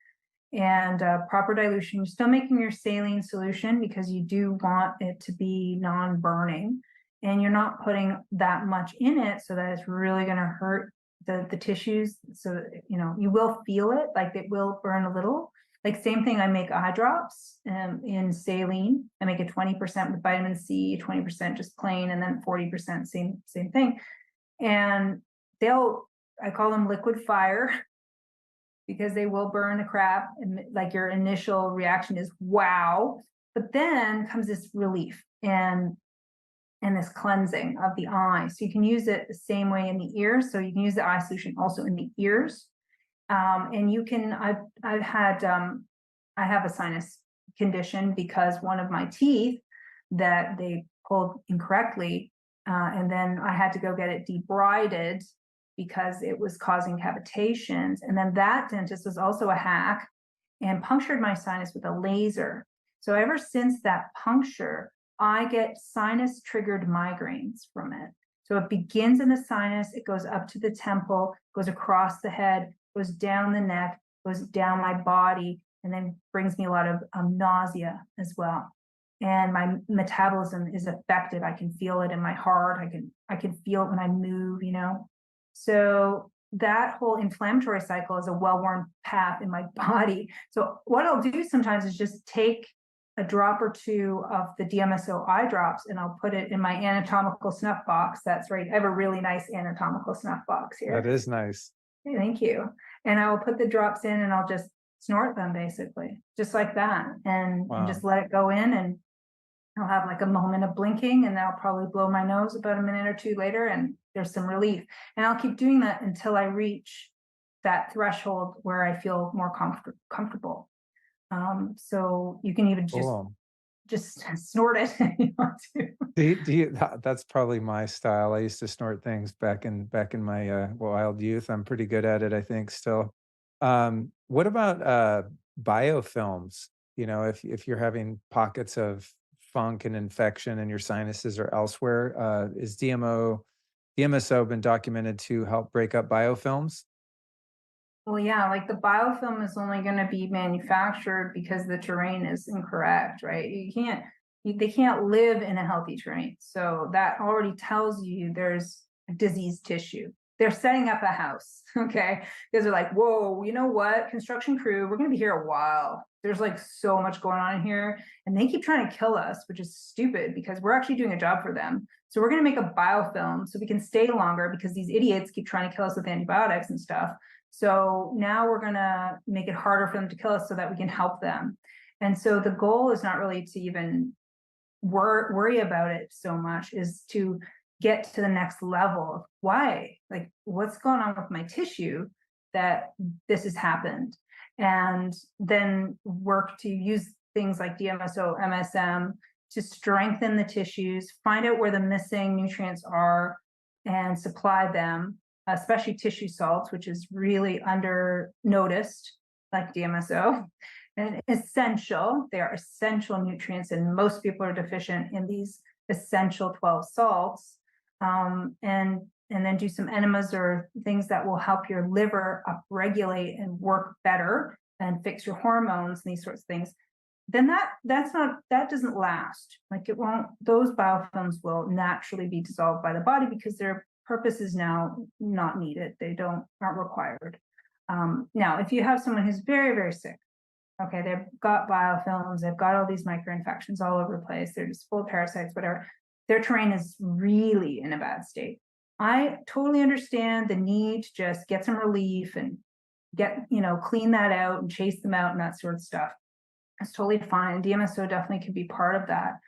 and proper dilution. You're still making your saline solution because you do want it to be non-burning, and you're not putting that much in it so that it's really going to hurt the tissues. So you will feel it, like it will burn a little. Like same thing, I make eye drops in saline. I make it 20% with vitamin C, 20% just plain, and then 40% same thing. And I call them liquid fire because they will burn the crap. And like your initial reaction is wow, but then comes this relief and this cleansing of the eye. So you can use it the same way in the ears. So you can use the eye solution also in the ears. And you can, I have a sinus condition because one of my teeth that they pulled incorrectly, and then I had to go get it debrided because it was causing cavitations. And then that dentist was also a hack and punctured my sinus with a laser. So ever since that puncture, I get sinus triggered migraines from it. So it begins in the sinus, it goes up to the temple, goes across the head, goes down the neck, goes down my body, and then brings me a lot of nausea as well. And my metabolism is affected. I can feel it in my heart. I can feel it when I move, you know. So that whole inflammatory cycle is a well-worn path in my body. So what I'll do sometimes is just take a drop or two of the DMSO eye drops and I'll put it in my anatomical snuff box. That's right. I have a really nice anatomical snuff box That here. is nice. Hey, thank you. And I will put the drops in and I'll just snort them basically, just like that. And Wow. just let it go in, and I'll have like a moment of blinking, and then I'll probably blow my nose about a minute or two later and there's some relief. And I'll keep doing that until I reach that threshold where I feel more comfortable. So you can even Cool. just snort it if you want to. That's probably my style. I used to snort things back in my wild youth. I'm pretty good at it, I think, still. What about biofilms? You know, if you're having pockets of funk and infection in your sinuses or elsewhere, is DMSO been documented to help break up biofilms? Well, yeah, like the biofilm is only going to be manufactured because the terrain is incorrect, right? They can't live in a healthy terrain. So that already tells you there's diseased tissue. They're setting up a house, okay? Because they're like, whoa, you know what? Construction crew, we're going to be here a while. There's like so much going on here. And they keep trying to kill us, which is stupid because we're actually doing a job for them. So we're going to make a biofilm so we can stay longer because these idiots keep trying to kill us with antibiotics and stuff. So now we're going to make it harder for them to kill us so that we can help them. And so the goal is not really to even worry about it so much, is to get to the next level of why, like what's going on with my tissue that this has happened. And then work to use things like DMSO, MSM to strengthen the tissues, find out where the missing nutrients are and supply them, especially tissue salts, which is really under noticed, like DMSO, and essential. They are essential nutrients, and most people are deficient in these essential 12 salts. And then do some enemas or things that will help your liver upregulate and work better and fix your hormones and these sorts of things. Then that doesn't last. Like it won't. Those biofilms will naturally be dissolved by the body because their purpose is now not needed. They aren't required. Now, if you have someone who's very, very sick, okay, they've got biofilms, they've got all these microinfections all over the place, they're just full of parasites, whatever, their terrain is really in a bad state. I totally understand the need to just get some relief and clean that out and chase them out and that sort of stuff. It's totally fine. DMSO definitely can be part of that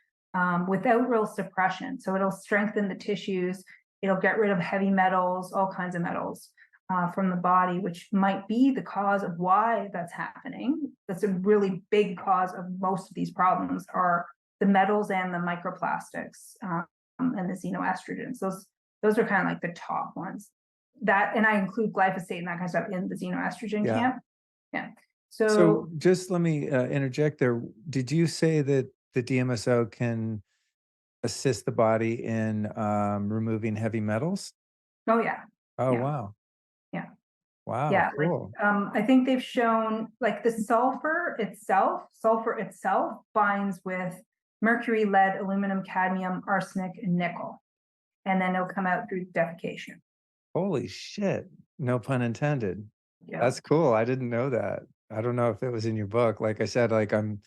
without real suppression. So it'll strengthen the tissues, it'll get rid of heavy metals, all kinds of metals from the body, which might be the cause of why that's happening. That's a really big cause of most of these problems are the metals and the microplastics and the xenoestrogens. Those are kind of like the top ones. That, and I include glyphosate and that kind of stuff in the xenoestrogen Yeah. camp. Yeah. So just let me interject there. Did you say that the DMSO can assist the body in removing heavy metals? Oh yeah. Oh, Yeah. wow. Yeah. Wow, Yeah, like cool. I think they've shown like the sulfur itself binds with mercury, lead, aluminum, cadmium, arsenic, and nickel. And then it'll come out through defecation. Holy shit. No pun intended. Yeah. That's cool. I didn't know that. I don't know if it was in your book. Like I said, I kind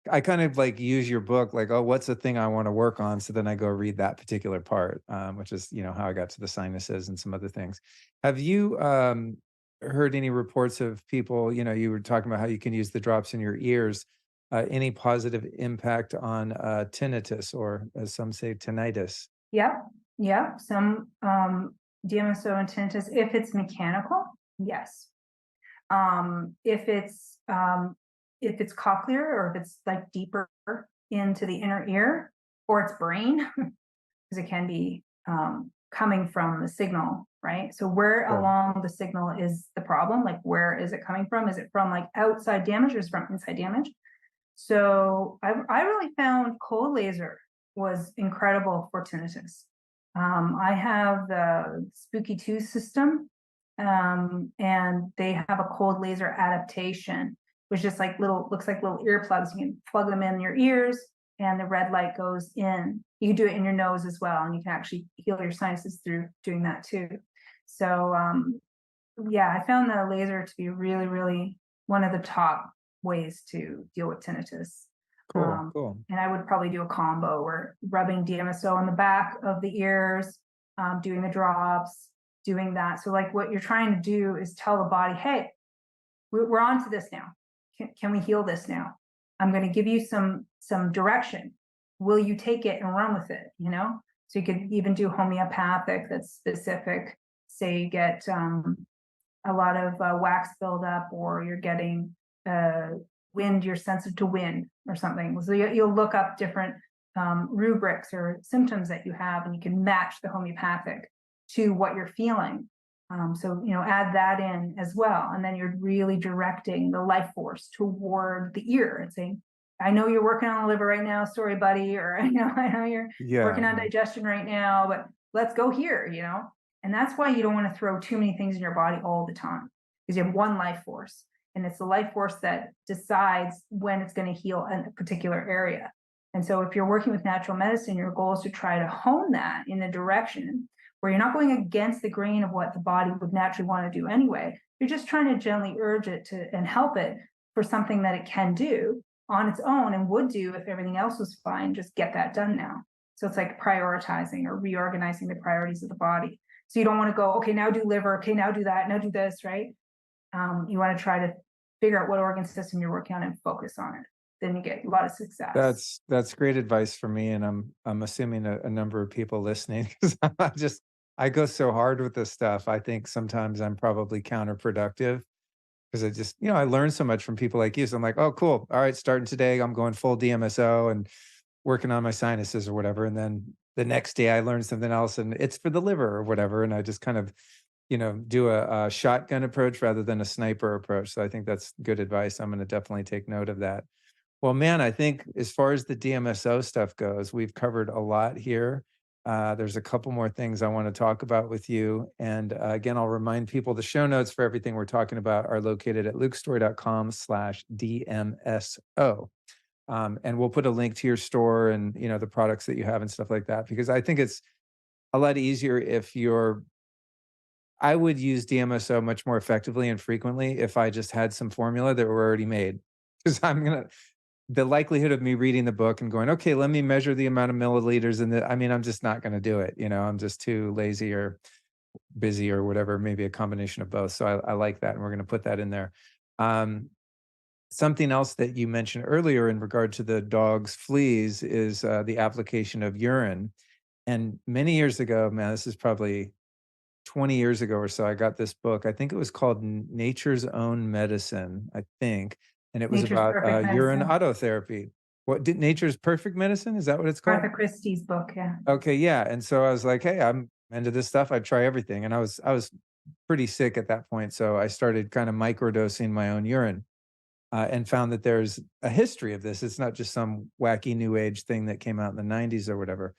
of like use your book like, oh, what's the thing I want to work on? So then I go read that particular part, which is, how I got to the sinuses and some other things. Have you heard any reports of people, you were talking about how you can use the drops in your ears, any positive impact on tinnitus, or as some say, tinnitus? Yeah. Yeah. Some DMSO and tinnitus, if it's mechanical, yes. If it's cochlear or if it's like deeper into the inner ear or it's brain, because it can be coming from the signal, right? So where Sure. along the signal is the problem? Like where is it coming from? Is it from like outside damage or is it from inside damage? So I really found cold laser was incredible for tinnitus. I have the Spooky 2 system, and they have a cold laser adaptation, which just like looks like little earplugs. You can plug them in your ears, and the red light goes in. You can do it in your nose as well, and you can actually heal your sinuses through doing that too. So yeah, I found the laser to be really, really one of the top ways to deal with tinnitus. Cool, cool. And I would probably do a combo where rubbing DMSO on the back of the ears, doing the drops, doing that. So like what you're trying to do is tell the body, hey, we're on to this now. Can we heal this now? I'm going to give you some direction. Will you take it and run with it? You know, so you could even do homeopathic that's specific. Say you get a lot of wax buildup, or you're getting wind, you're sensitive to wind or something. So you'll look up different rubrics or symptoms that you have, and you can match the homeopathic to what you're feeling. So, you know, add that in as well. And then you're really directing the life force toward the ear and saying, I know you're working on the liver right now. Sorry, buddy. Or, I know you're Yeah. working on digestion right now, but let's go here, you know? And that's why you don't want to throw too many things in your body all the time, because you have one life force, and it's the life force that decides when it's going to heal a particular area. And so if you're working with natural medicine, your goal is to try to hone that in a direction where you're not going against the grain of what the body would naturally want to do anyway. You're just trying to gently urge it to and help it for something that it can do on its own and would do if everything else was fine. Just get that done now. So it's like prioritizing or reorganizing the priorities of the body. So you don't want to go, okay, now do liver, okay, now do that, now do this, right? You want to try to figure out what organ system you're working on and focus on it. Then you get a lot of success. That's great advice for me, and I'm assuming a number of people listening, because I go so hard with this stuff. I think sometimes I'm probably counterproductive because I just, I learn so much from people like you. So I'm like, oh, cool. All right, starting today, I'm going full DMSO and working on my sinuses or whatever. And then the next day I learn something else and it's for the liver or whatever. And I just kind of, do a shotgun approach rather than a sniper approach. So I think that's good advice. I'm going to definitely take note of that. Well, man, I think as far as the DMSO stuff goes, we've covered a lot here. There's a couple more things I want to talk about with you. And again, I'll remind people the show notes for everything we're talking about are located at lukestory.com/DMSO. And we'll put a link to your store and, the products that you have and stuff like that, because I think it's a lot easier if I would use DMSO much more effectively and frequently if I just had some formula that were already made. Because the likelihood of me reading the book and going, okay, let me measure the amount of milliliters I'm just not going to do it. I'm just too lazy or busy or whatever, maybe a combination of both. So I like that. And we're going to put that in there. Something else that you mentioned earlier in regard to the dog's fleas is the application of urine. And many years ago, man, this is probably 20 years ago or so, I got this book. I think it was called Nature's Own Medicine, I think. And it was Nature's about Perfect urine Medicine. autotherapy. What did Nature's Perfect Medicine? Is that what it's called? Martha Christie's book, yeah. Okay, yeah. And so I was like, hey, I'm into this stuff. I try everything. And I was pretty sick at that point. So I started kind of microdosing my own urine. And found that there's a history of this. It's not just some wacky new age thing that came out in the 90s or whatever.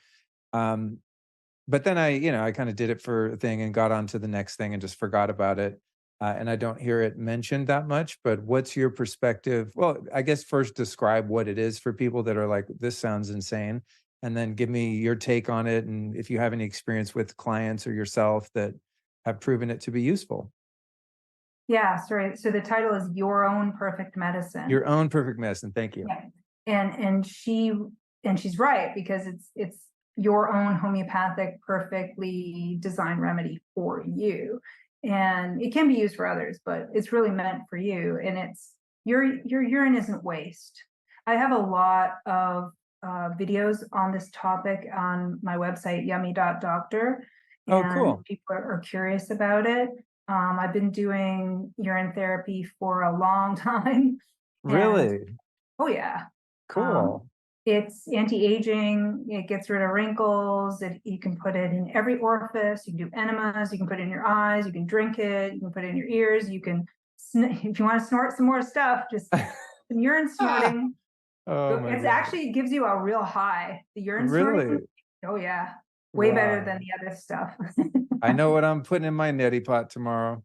But then I kind of did it for a thing and got on to the next thing and just forgot about it. And I don't hear it mentioned that much. But what's your perspective? Well, I guess first describe what it is for people that are like, this sounds insane. And then give me your take on it. And if you have any experience with clients or yourself that have proven it to be useful. Yeah, sorry. So the title is Your Own Perfect Your Medicine. own perfect medicine. Thank you. Yeah. And she's right, because it's your own homeopathic, perfectly designed remedy for you. And it can be used for others, but it's really meant for you. And it's your urine isn't waste. I have a lot of videos on this topic on my website, yummy.doctor. Oh, And cool. people are curious about it. I've been doing urine therapy for a long time. And Really? oh yeah, Cool. it's anti-aging. It gets rid of wrinkles. You can put it in every orifice. You can do enemas. You can put it in your eyes. You can drink it. You can put it in your ears. You can, if you want to snort some more stuff, just some urine Ah, snorting. Oh So my it's God. actually, it gives you a real high. The urine snorting, Really? oh yeah, way better than Wow. the other stuff. I know what I'm putting in my neti pot tomorrow.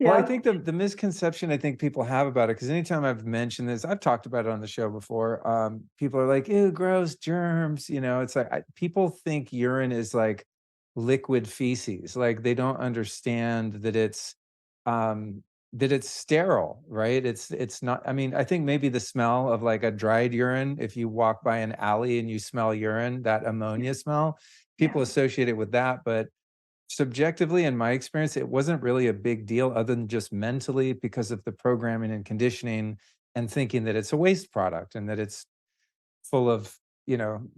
Well, I Yep. think the misconception I think people have about it, because anytime I've mentioned this, I've talked about it on the show before. People are like, "Ew, gross, germs." It's like people think urine is like liquid feces. Like they don't understand um, that it's sterile, right? It's not. I mean, I think maybe the smell of like a dried urine, if you walk by an alley and you smell urine, that ammonia smell, Yeah. people associate it with that, but subjectively, in my experience, it wasn't really a big deal other than just mentally because of the programming and conditioning and thinking that it's a waste product and that it's full of,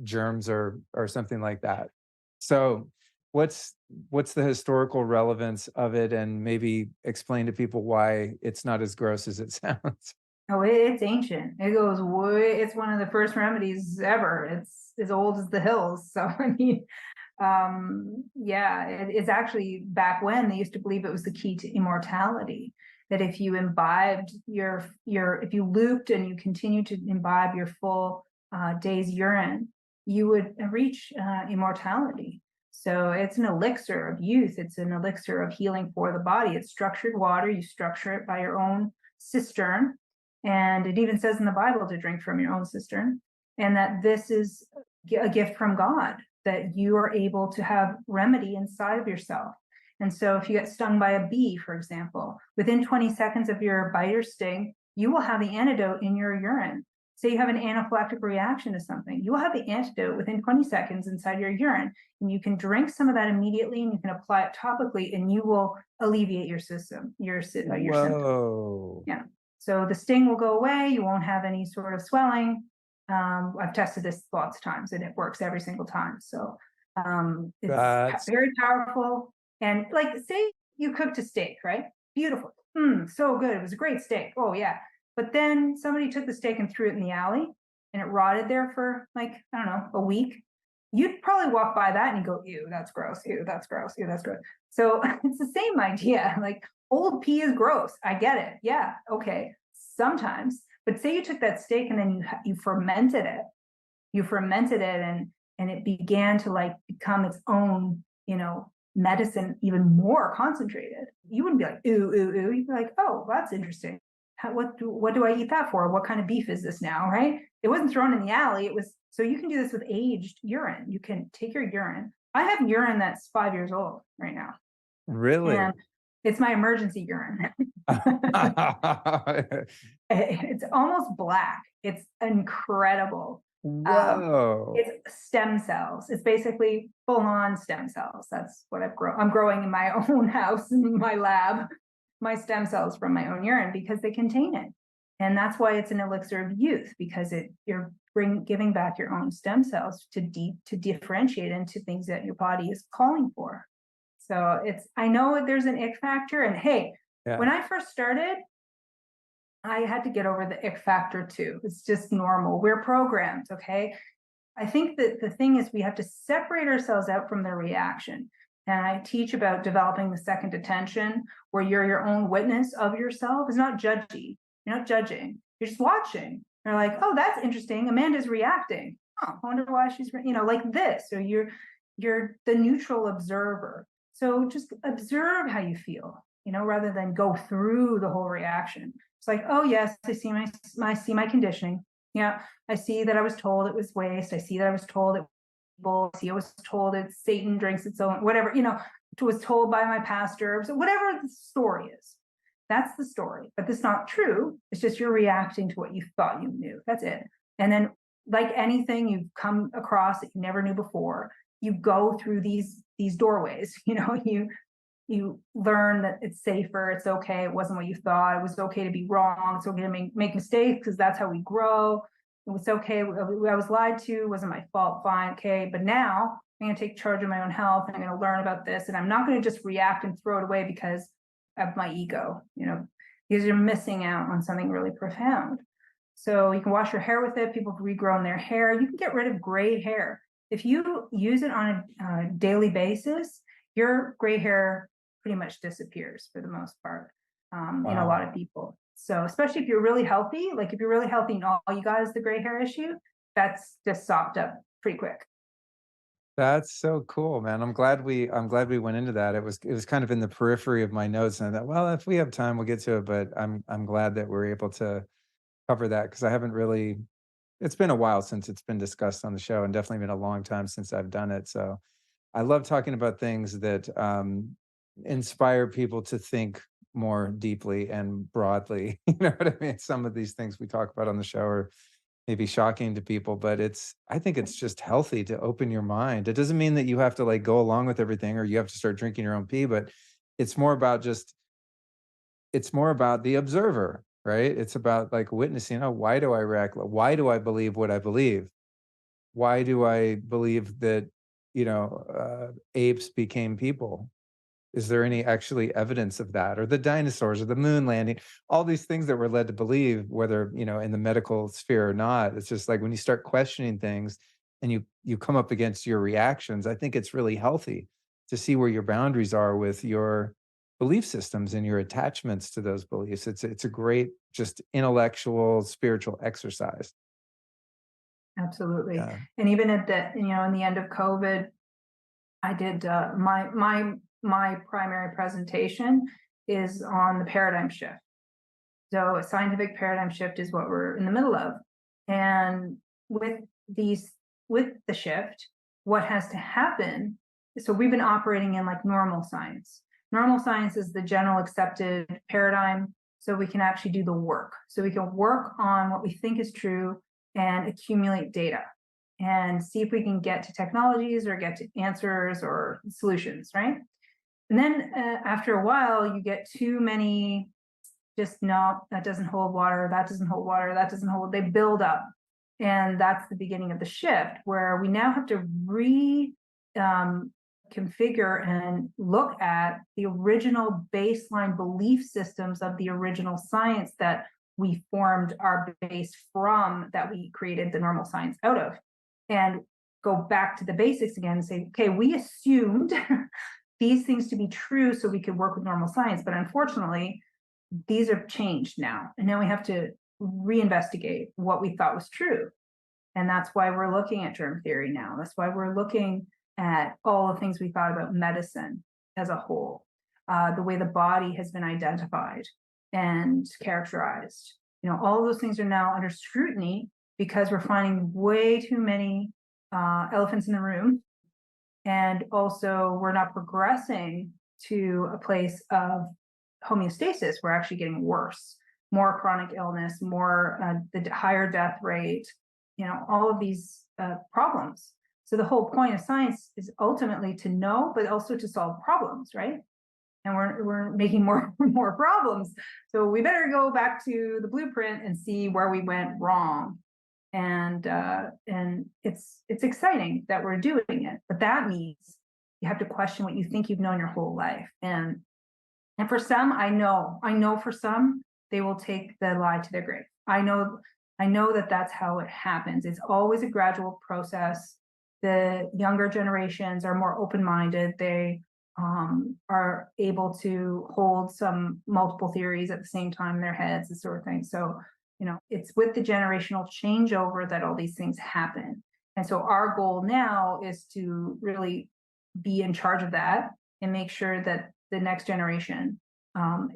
germs or something like that. So, what's what's the historical relevance of it and maybe explain to people why it's not as gross as it sounds? Oh, it's ancient. It goes way, it's one of the first remedies ever. It's as old as the hills. So I mean, yeah, it's actually back when they used to believe it was the key to immortality. That if you imbibed if you looped and you continued to imbibe your full day's urine, you would reach immortality. So it's an elixir of youth. It's an elixir of healing for the body. It's structured water. You structure it by your own cistern, and it even says in the Bible to drink from your own cistern, and that this is a gift from God, that you are able to have remedy inside of yourself. And so if you get stung by a bee, for example, within 20 seconds of your bite or sting, you will have the antidote in your urine. Say you have an anaphylactic reaction to something, you will have the antidote within 20 seconds inside your urine. And you can drink some of that immediately and you can apply it topically and you will alleviate your system, your symptoms. Whoa. Yeah. So the sting will go away. You won't have any sort of swelling. I've tested this lots of times and it works every single time. So it's That's very powerful. And like, say you cooked a steak, right? Beautiful. So good. It was a great steak. Oh, yeah. But then somebody took the steak and threw it in the alley and it rotted there for like, I don't know, a week. You'd probably walk by that and you go, ew, that's gross. Ew, that's gross. Ew, that's gross. So it's the same idea. Like, old pee is gross. I get it. Yeah. Okay. Sometimes, but say you took that steak and then you fermented it. You fermented it and it began to like become its own, medicine, even more concentrated. You wouldn't be like, ooh, ooh, ooh. You'd be like, oh, that's interesting. What do I eat that for? What kind of beef is this now? Right? It wasn't thrown in the alley. It was, so you can do this with aged urine. You can take your urine. I have urine that's 5 years old right now, and really. it's my emergency urine. It's almost black. It's incredible. Um, Whoa. it's stem cells. It's basically full on stem cells. That's what I'm growing in my own house, in my lab, my stem cells from my own urine because they contain it. And that's why it's an elixir of youth, because you're giving back your own stem cells to differentiate into things that your body is calling for. So I know there's an ick factor. And hey, when Yeah. I first started, I had to get over the ick factor too. It's just normal. We're programmed, okay? I think that the thing is we have to separate ourselves out from the reaction. And I teach about developing the second attention, where you're your own witness of yourself. It's not judgy. You're not judging. You're just watching. You're like, oh, that's interesting. Amanda's reacting. Oh, I wonder why she's, like this. So you're the neutral observer. So just observe how you feel, rather than go through the whole reaction. It's like, oh yes, I see my conditioning. Yeah, I see that I was told it was waste. I see that I was told it was I was told it's Satan drinks its own, whatever, was told by my pastor. So whatever the story is, that's the story. But that's not true. It's just you're reacting to what you thought you knew. That's it. And then, like anything you've come across that you never knew before, you go through these doorways. You learn that it's safer, it's okay, it wasn't what you thought, it was okay to be wrong, it's okay to make mistakes because that's how we grow. It was okay, I was lied to, it wasn't my fault, fine, okay, but now I'm going to take charge of my own health and I'm going to learn about this, and I'm not going to just react and throw it away because of my ego, because you're missing out on something really profound. So you can wash your hair with it. People have regrown their hair. You can get rid of gray hair if you use it on a daily basis. Your gray hair pretty much disappears for the most part in a lot Wow. of people. So especially if you're really healthy, like if you're really healthy and all you got is the gray hair issue, that's just sopped up pretty quick. That's so cool, man. I'm glad we went into that. It was kind of in the periphery of my notes, and I thought, well, if we have time, we'll get to it. But I'm glad that we're able to cover that because I haven't really. It's been a while since it's been discussed on the show, and definitely been a long time since I've done it. So I love talking about things that inspire people to think more deeply and broadly. You know what I mean? Some of these things we talk about on the show are maybe shocking to people, but I think it's just healthy to open your mind. It doesn't mean that you have to like go along with everything or you have to start drinking your own pee, but it's more about just it's more about the observer, right? It's about like witnessing, oh, why do I react? Why do I believe what I believe? Why do I believe that, apes became people? Is there any actually evidence of that? Or the dinosaurs or the moon landing, all these things that we're led to believe, whether, in the medical sphere or not. It's just like when you start questioning things and you come up against your reactions, I think it's really healthy to see where your boundaries are with your belief systems and your attachments to those beliefs. It's a great just intellectual, spiritual exercise. Absolutely. Yeah. And even at in the end of COVID, I did my primary presentation is on the paradigm shift. So a scientific paradigm shift is what we're in the middle of. And with these with the shift, what has to happen? So we've been operating in like normal science. Normal science is the general accepted paradigm. So we can actually do the work. So we can work on what we think is true and accumulate data and see if we can get to technologies or get to answers or solutions, right? And then after a while, you get too many just no, that doesn't hold water, that doesn't hold water, that doesn't hold, they build up. And that's the beginning of the shift where we now have to configure and look at the original baseline belief systems of the original science that we formed our base from, that we created the normal science out of, and go back to the basics again and say, okay, we assumed these things to be true so we could work with normal science, but unfortunately these are changed now, and now we have to reinvestigate what we thought was true. And that's why we're looking at germ theory now. That's why we're looking at all the things we thought about medicine as a whole, the way the body has been identified and characterized. All of those things are now under scrutiny because we're finding way too many elephants in the room. And also, we're not progressing to a place of homeostasis. We're actually getting worse, more chronic illness, more the higher death rate, all of these problems. So the whole point of science is ultimately to know, but also to solve problems, right? And we're making more problems. So we better go back to the blueprint and see where we went wrong. And it's exciting that we're doing it, but that means you have to question what you think you've known your whole life. And for some, I know for some, they will take the lie to their grave. I know that that's how it happens. It's always a gradual process. The younger generations are more open-minded. They are able to hold some multiple theories at the same time in their heads, this sort of thing. So, it's with the generational changeover that all these things happen. And so our goal now is to really be in charge of that and make sure that the next generation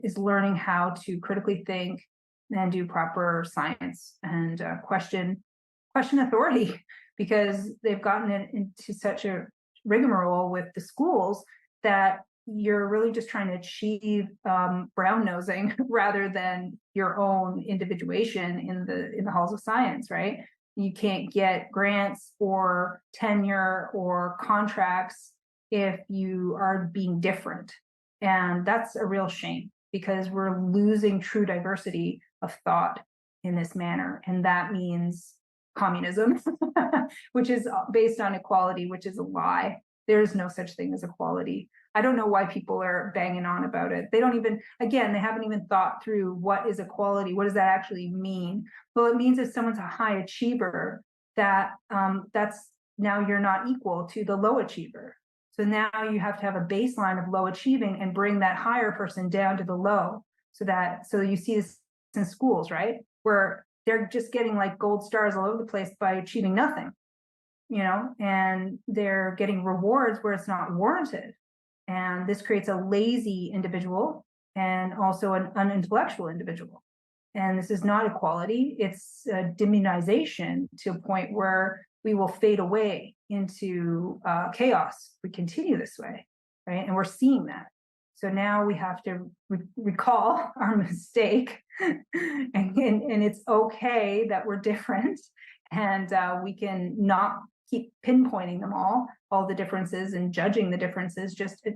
is learning how to critically think and do proper science and question authority, because they've gotten it into such a rigmarole with the schools that you're really just trying to achieve brown nosing rather than your own individuation in the halls of science, right? You can't get grants or tenure or contracts if you are being different. And that's a real shame because we're losing true diversity of thought in this manner. And that means communism, which is based on equality, which is a lie. There is no such thing as equality. I don't know why people are banging on about it. They haven't even thought through what is equality. What does that actually mean? Well, it means if someone's a high achiever, that's now you're not equal to the low achiever. So now you have to have a baseline of low achieving and bring that higher person down to the low, so you see this in schools, right? Where they're just getting like gold stars all over the place by achieving nothing, and they're getting rewards where it's not warranted. And this creates a lazy individual and also an unintellectual individual. And this is not equality, it's a demonization to a point where we will fade away into chaos if we continue this way, right? And we're seeing that. So now we have to recall our mistake, and it's okay that we're different, and we can not keep pinpointing them all the differences and judging the differences. Just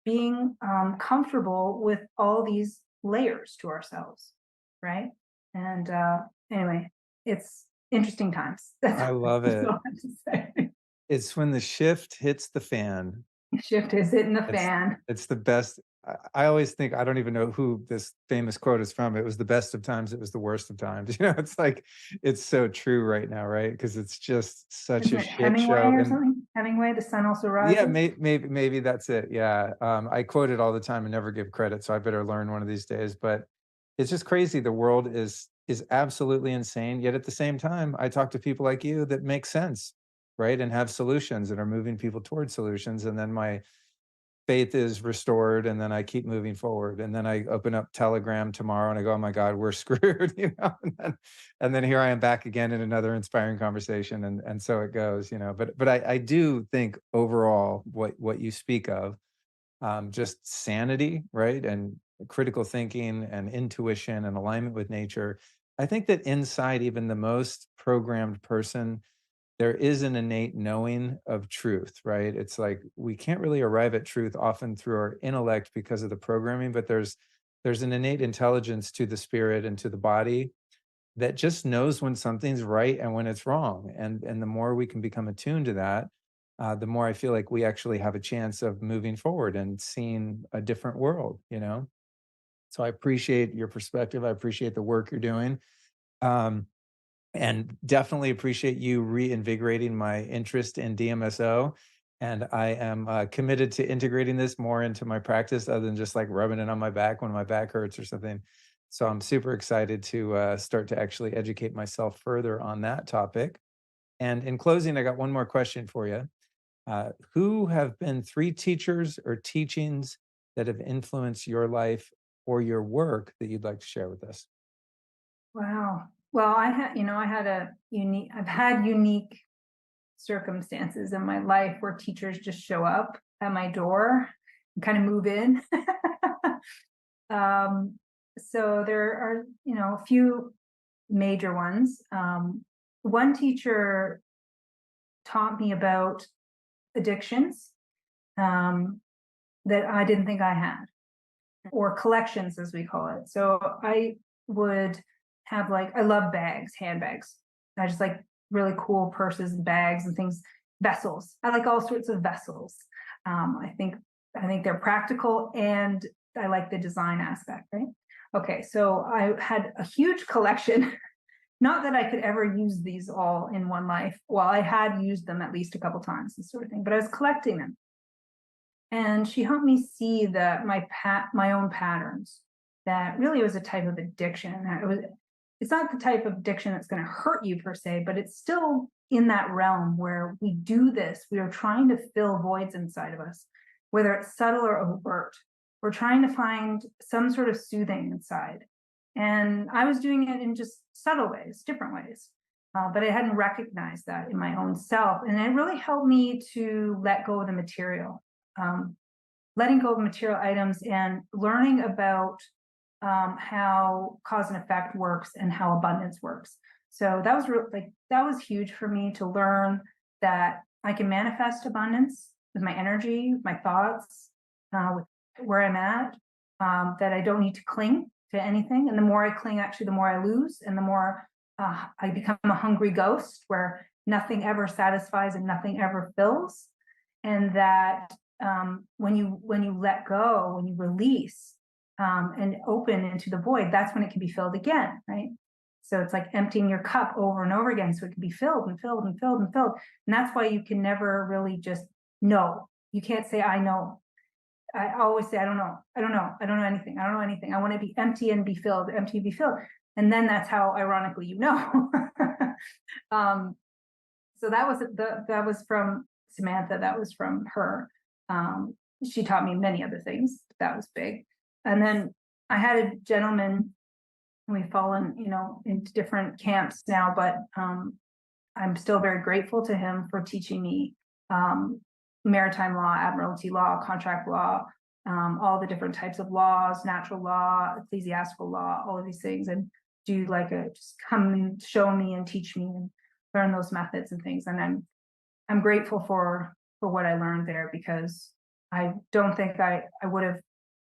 being comfortable with all these layers to ourselves, right? And anyway, it's interesting times. I love That's it. all I have to say. It's when the shift hits the fan. Shift is hitting the It's fan. it's the best. I always think, I don't even know who this famous quote is from. It was the best of times, it was the worst of times. It's like, it's so true right now, right? Because it's just such Isn't a it shit Hemingway show. or And something? Hemingway, the sun also yeah, rises. maybe that's it. Yeah. I quote it all the time and never give credit, so I better learn one of these days. But it's just crazy. The world is absolutely insane. Yet at the same time, I talk to people like you that make sense, right? And have solutions and are moving people towards solutions. And then my faith is restored, and then I keep moving forward. And then I open up Telegram tomorrow and I go, oh my God, we're screwed, and then here I am back again in another inspiring conversation. And so it goes, but I do think overall what you speak of, just sanity, right? And critical thinking and intuition and alignment with nature. I think that inside even the most programmed person, there is an innate knowing of truth, right? It's like we can't really arrive at truth often through our intellect because of the programming, but there's an innate intelligence to the spirit and to the body that just knows when something's right and when it's wrong. And the more we can become attuned to that, the more I feel like we actually have a chance of moving forward and seeing a different world. So I appreciate your perspective. I appreciate the work you're doing. Um, and definitely appreciate you reinvigorating my interest in DMSO. And I am committed to integrating this more into my practice, other than just like rubbing it on my back when my back hurts or something. So I'm super excited to start to actually educate myself further on that topic. And in closing, I got one more question for you. Who have been 3 teachers or teachings that have influenced your life or your work that you'd like to share with us? Wow. Well, I've had unique circumstances in my life where teachers just show up at my door and kind of move in. um, so there are, a few major ones. One teacher taught me about addictions that I didn't think I had, or collections, as we call it. So I would have I love bags, handbags. I just like really cool purses and bags and things, vessels. I like all sorts of vessels. I think they're practical, and I like the design aspect, right? Okay, so I had a huge collection. Not that I could ever use these all in one life. Well, I had used them at least a couple times, this sort of thing, but I was collecting them. And she helped me see my own patterns, that really was a type of addiction. It's not the type of addiction that's going to hurt you per se, but it's still in that realm where we do this. We are trying to fill voids inside of us, whether it's subtle or overt. We're trying to find some sort of soothing inside. And I was doing it in just subtle ways, different ways. But I hadn't recognized that in my own self. And it really helped me to let go of the material, letting go of material items and learning about how cause and effect works and how abundance works. So that was that was huge for me to learn that I can manifest abundance with my energy, my thoughts, with where I'm at, that I don't need to cling to anything. And the more I cling, actually, the more I lose, and the more I become a hungry ghost where nothing ever satisfies and nothing ever fills. And that when you let go, when you release and open into the void, that's when it can be filled again, right? So it's like emptying your cup over and over again, so it can be filled and filled and filled and filled. And that's why you can never really just know. You can't say, I know. I always say, I don't know. I don't know. I don't know anything. I don't know anything. I want to be empty and be filled, empty and be filled. And then that's how, ironically, you know. um, so that was from Samantha. That was from her. She taught me many other things. That was big. And then I had a gentleman. We've fallen, into different camps now, but I'm still very grateful to him for teaching me maritime law, admiralty law, contract law, all the different types of laws, natural law, ecclesiastical law, all of these things, and do just come and show me and teach me and learn those methods and things. And I'm grateful for what I learned there, because I don't think I would have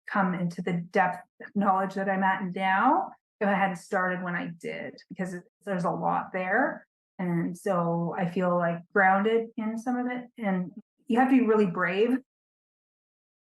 come into the depth of knowledge that I'm at now if I hadn't started when I did, because there's a lot there. And so I feel like grounded in some of it. And you have to be really brave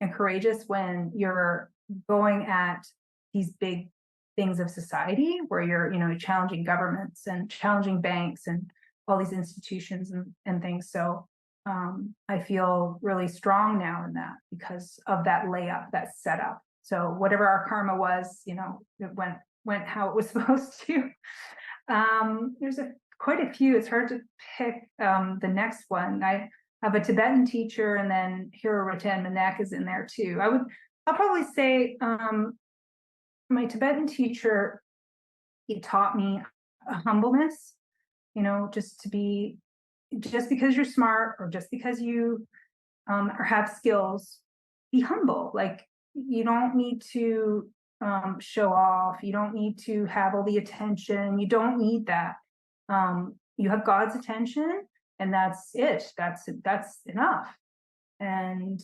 and courageous when you're going at these big things of society, where you're challenging governments and challenging banks and all these institutions and things. So I feel really strong now in that, because of that layup, that setup. So whatever our karma was, it went how it was supposed to. There's quite a few. It's hard to pick the next one. I have a Tibetan teacher, and then Hiro Ratan Manek is in there too. I'll probably say my Tibetan teacher, he taught me a humbleness, just because you're smart, or just because you or have skills, be humble. Like, you don't need to show off. You don't need to have all the attention. You don't need that. You have God's attention, and that's it. That's enough. And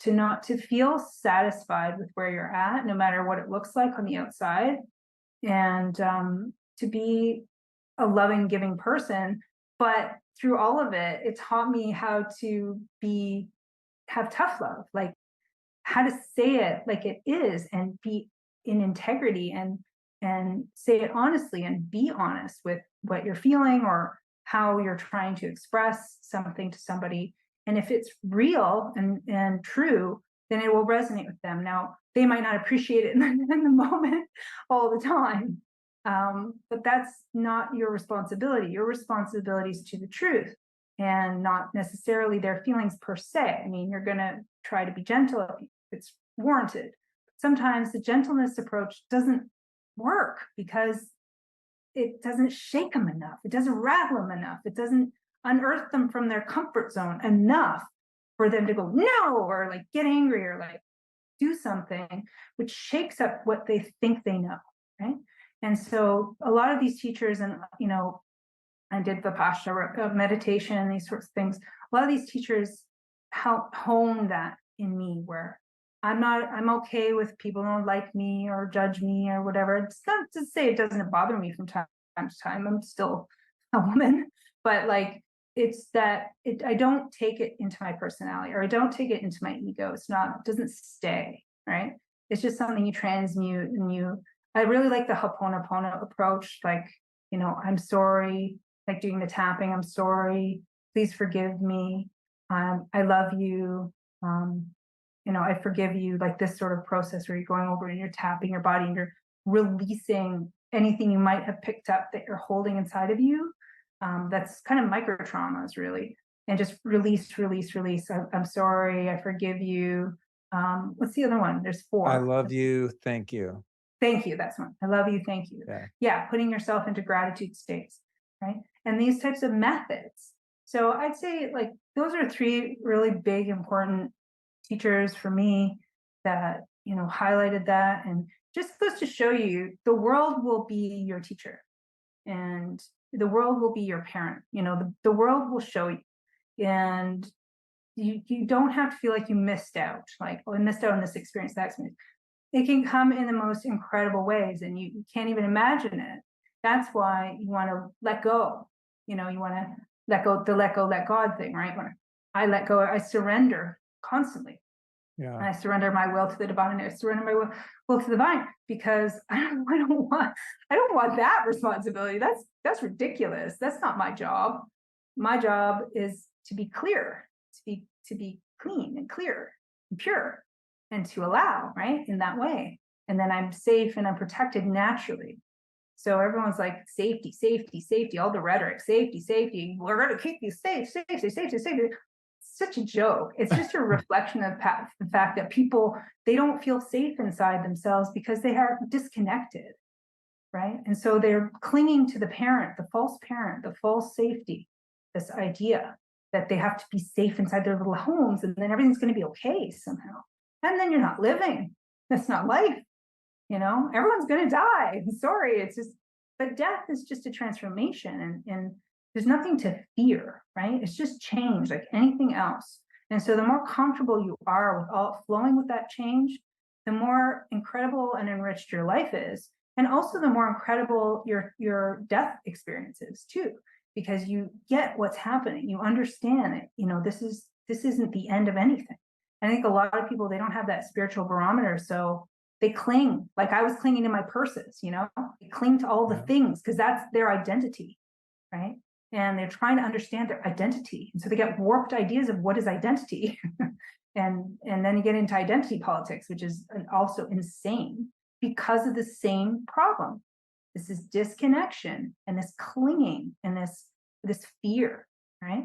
to feel satisfied with where you're at, no matter what it looks like on the outside, and to be a loving, giving person. But through all of it, it taught me how to have tough love, like how to say it like it is, and be in integrity, and say it honestly, and be honest with what you're feeling or how you're trying to express something to somebody. And if it's real and true, then it will resonate with them. Now, they might not appreciate it in the moment all the time, but that's not your responsibility. Your responsibility is to the truth, and not necessarily their feelings per se. I mean, you're going to try to be gentle if it's warranted. Sometimes the gentleness approach doesn't work, because it doesn't shake them enough. It doesn't rattle them enough. It doesn't unearth them from their comfort zone enough for them to go, no, or like get angry, or like do something which shakes up what they think they know, right? And so a lot of these teachers, and I did Vipassana meditation and these sorts of things. A lot of these teachers help hone that in me, where I'm okay with people who don't like me or judge me or whatever. It's not to say it doesn't bother me from time to time. I'm still a woman, but like, it's that I don't take it into my personality, or I don't take it into my ego. It doesn't stay, right? It's just something you transmute. And I really like the Ho'oponopono approach. Like, I'm sorry, like doing the tapping. I'm sorry, please forgive me. I love you. I forgive you, like this sort of process where you're going over and you're tapping your body, and you're releasing anything you might have picked up that you're holding inside of you. That's kind of micro traumas, really. And just release. I'm sorry, I forgive you. What's the other one? There's 4. I love you. Thank you. Thank you. That's one. I love you. Thank you. Yeah. Putting yourself into gratitude states, right? And these types of methods. So I'd say like those are 3 really big, important teachers for me that, highlighted that. And just goes to show you, the world will be your teacher, and the world will be your parent. The world will show you, and you don't have to feel like you missed out, like, oh, I missed out on this experience, that experience. It can come in the most incredible ways, and you can't even imagine it. That's why you want to let go. You want to let go, let God thing, right? When I let go, I surrender constantly. Yeah. And I surrender my will to the divine. I surrender my will to the divine, because I don't want that responsibility. That's ridiculous. That's not my job. My job is to be clear, to be clean and clear and pure. and to allow, right? In that way. And then I'm safe and I'm protected naturally. So everyone's like, safety, safety, safety, all the rhetoric, safety, safety, we're going to keep you safe, safety, safety, safety. It's such a joke. It's just a reflection of the fact that people, they don't feel safe inside themselves because they are disconnected, right? And so they're clinging to the parent, the false safety, this idea that they have to be safe inside their little homes and then everything's going to be okay somehow. And then you're not living. That's not life. Everyone's going to die. I'm sorry. It's just, but death is just a transformation and there's nothing to fear, right? It's just change like anything else. And so the more comfortable you are with all flowing with that change, the more incredible and enriched your life is. And also the more incredible your death experiences too, because you get what's happening. You understand it. This isn't the end of anything. I think a lot of people, they don't have that spiritual barometer. So they cling, like I was clinging to my purses, they cling to all the things because that's their identity, right? And they're trying to understand their identity. And so they get warped ideas of what is identity. and then you get into identity politics, which is also insane because of the same problem. This is disconnection and this clinging and this fear, right?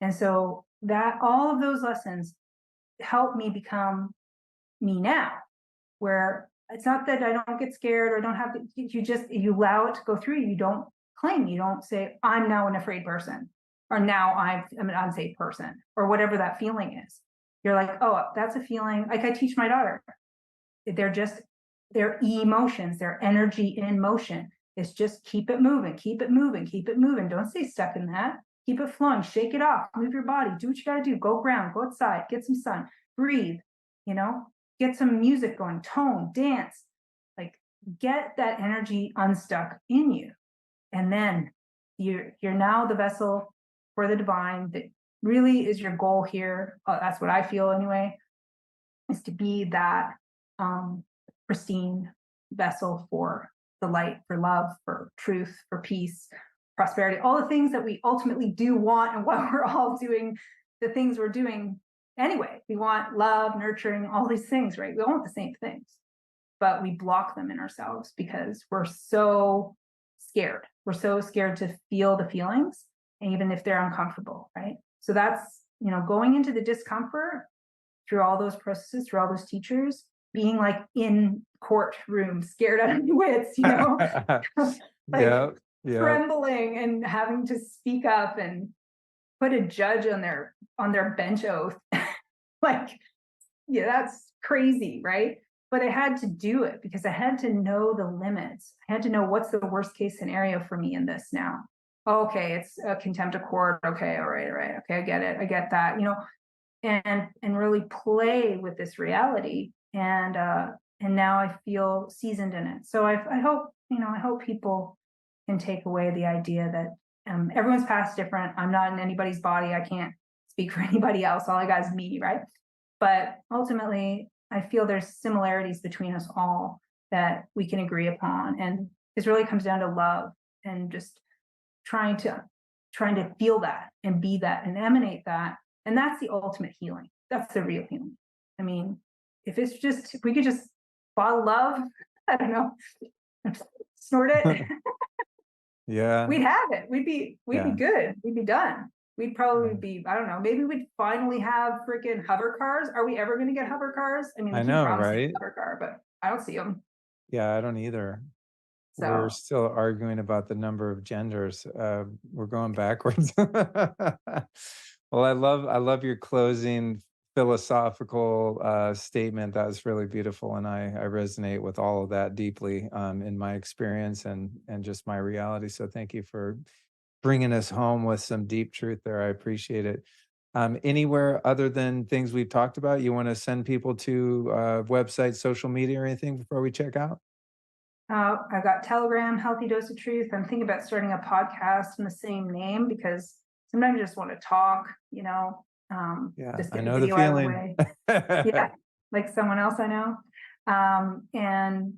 And so that all of those lessons help me become me now, where it's not that I don't get scared or don't have to, you allow it to go through. You don't claim, you don't say, I'm now an afraid person, or now I'm an unsafe person, or whatever that feeling is. You're like, oh, that's a feeling. Like I teach my daughter, their emotions, their energy in motion. It's just keep it moving, keep it moving, keep it moving. Don't stay stuck in that. Keep it flowing, shake it off, move your body, do what you gotta do, go ground, go outside, get some sun, breathe, get some music going, tone, dance, like get that energy unstuck in you. And then you're now the vessel for the divine that really is your goal here. That's what I feel anyway, is to be that pristine vessel for the light, for love, for truth, for peace, prosperity, all the things that we ultimately do want and what we're all doing, the things we're doing anyway. We want love, nurturing, all these things, right? We all want the same things, but we block them in ourselves because we're so scared. We're so scared to feel the feelings, even if they're uncomfortable, right? So that's, going into the discomfort through all those processes, through all those teachers, being like in courtroom, scared out of your wits, like trembling and having to speak up and put a judge on their bench oath. Like, yeah, that's crazy, right? But I had to do it because I had to know the limits. I had to know what's the worst case scenario for me in this now. Okay, it's a contempt of court. Okay, all right. Okay, I get it. I get that. And really play with this reality. And now I feel seasoned in it. So I hope people can take away the idea that everyone's path is different. I'm not in anybody's body. I can't speak for anybody else. All I got is me, right? But ultimately, I feel there's similarities between us all that we can agree upon. And this really comes down to love and just trying to feel that and be that and emanate that. And that's the ultimate healing. That's the real healing. I mean, if we could just bottle love, I don't know, snort it. Yeah. We'd have it. We'd be good. We'd be done. We'd probably be, I don't know, maybe we'd finally have freaking hover cars. Are we ever going to get hover cars? I mean, we I keep know, promising right? hover car, but I don't see them. Yeah, I don't either. We're So still arguing about the number of genders. We're going backwards. Well, I love your closing philosophical statement. That was really beautiful, and I resonate with all of that deeply in my experience and just my reality. So thank you for bringing us home with some deep truth there. I appreciate it. Anywhere other than things we've talked about, you want to send people to websites, social media, or anything before we check out? I've got Telegram, Healthy Dose of Truth. I'm thinking about starting a podcast in the same name because sometimes I just want to talk, Yeah, just I get the know the video out of the feeling. way. Yeah, like someone else I know. And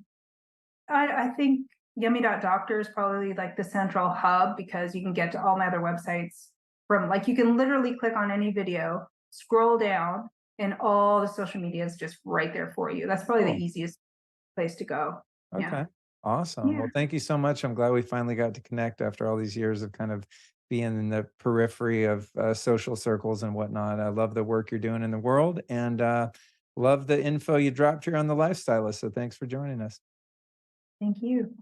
I think yummy.doctor is probably like the central hub because you can get to all my other websites from, like, you can literally click on any video, scroll down, and all the social media is just right there for you. That's probably the Cool. easiest place to go. Yeah. Okay. Awesome. Yeah. Well, thank you so much. I'm glad we finally got to connect after all these years of kind of being in the periphery of social circles and whatnot. I love the work you're doing in the world and love the info you dropped here on the lifestylist. So thanks for joining us. Thank you.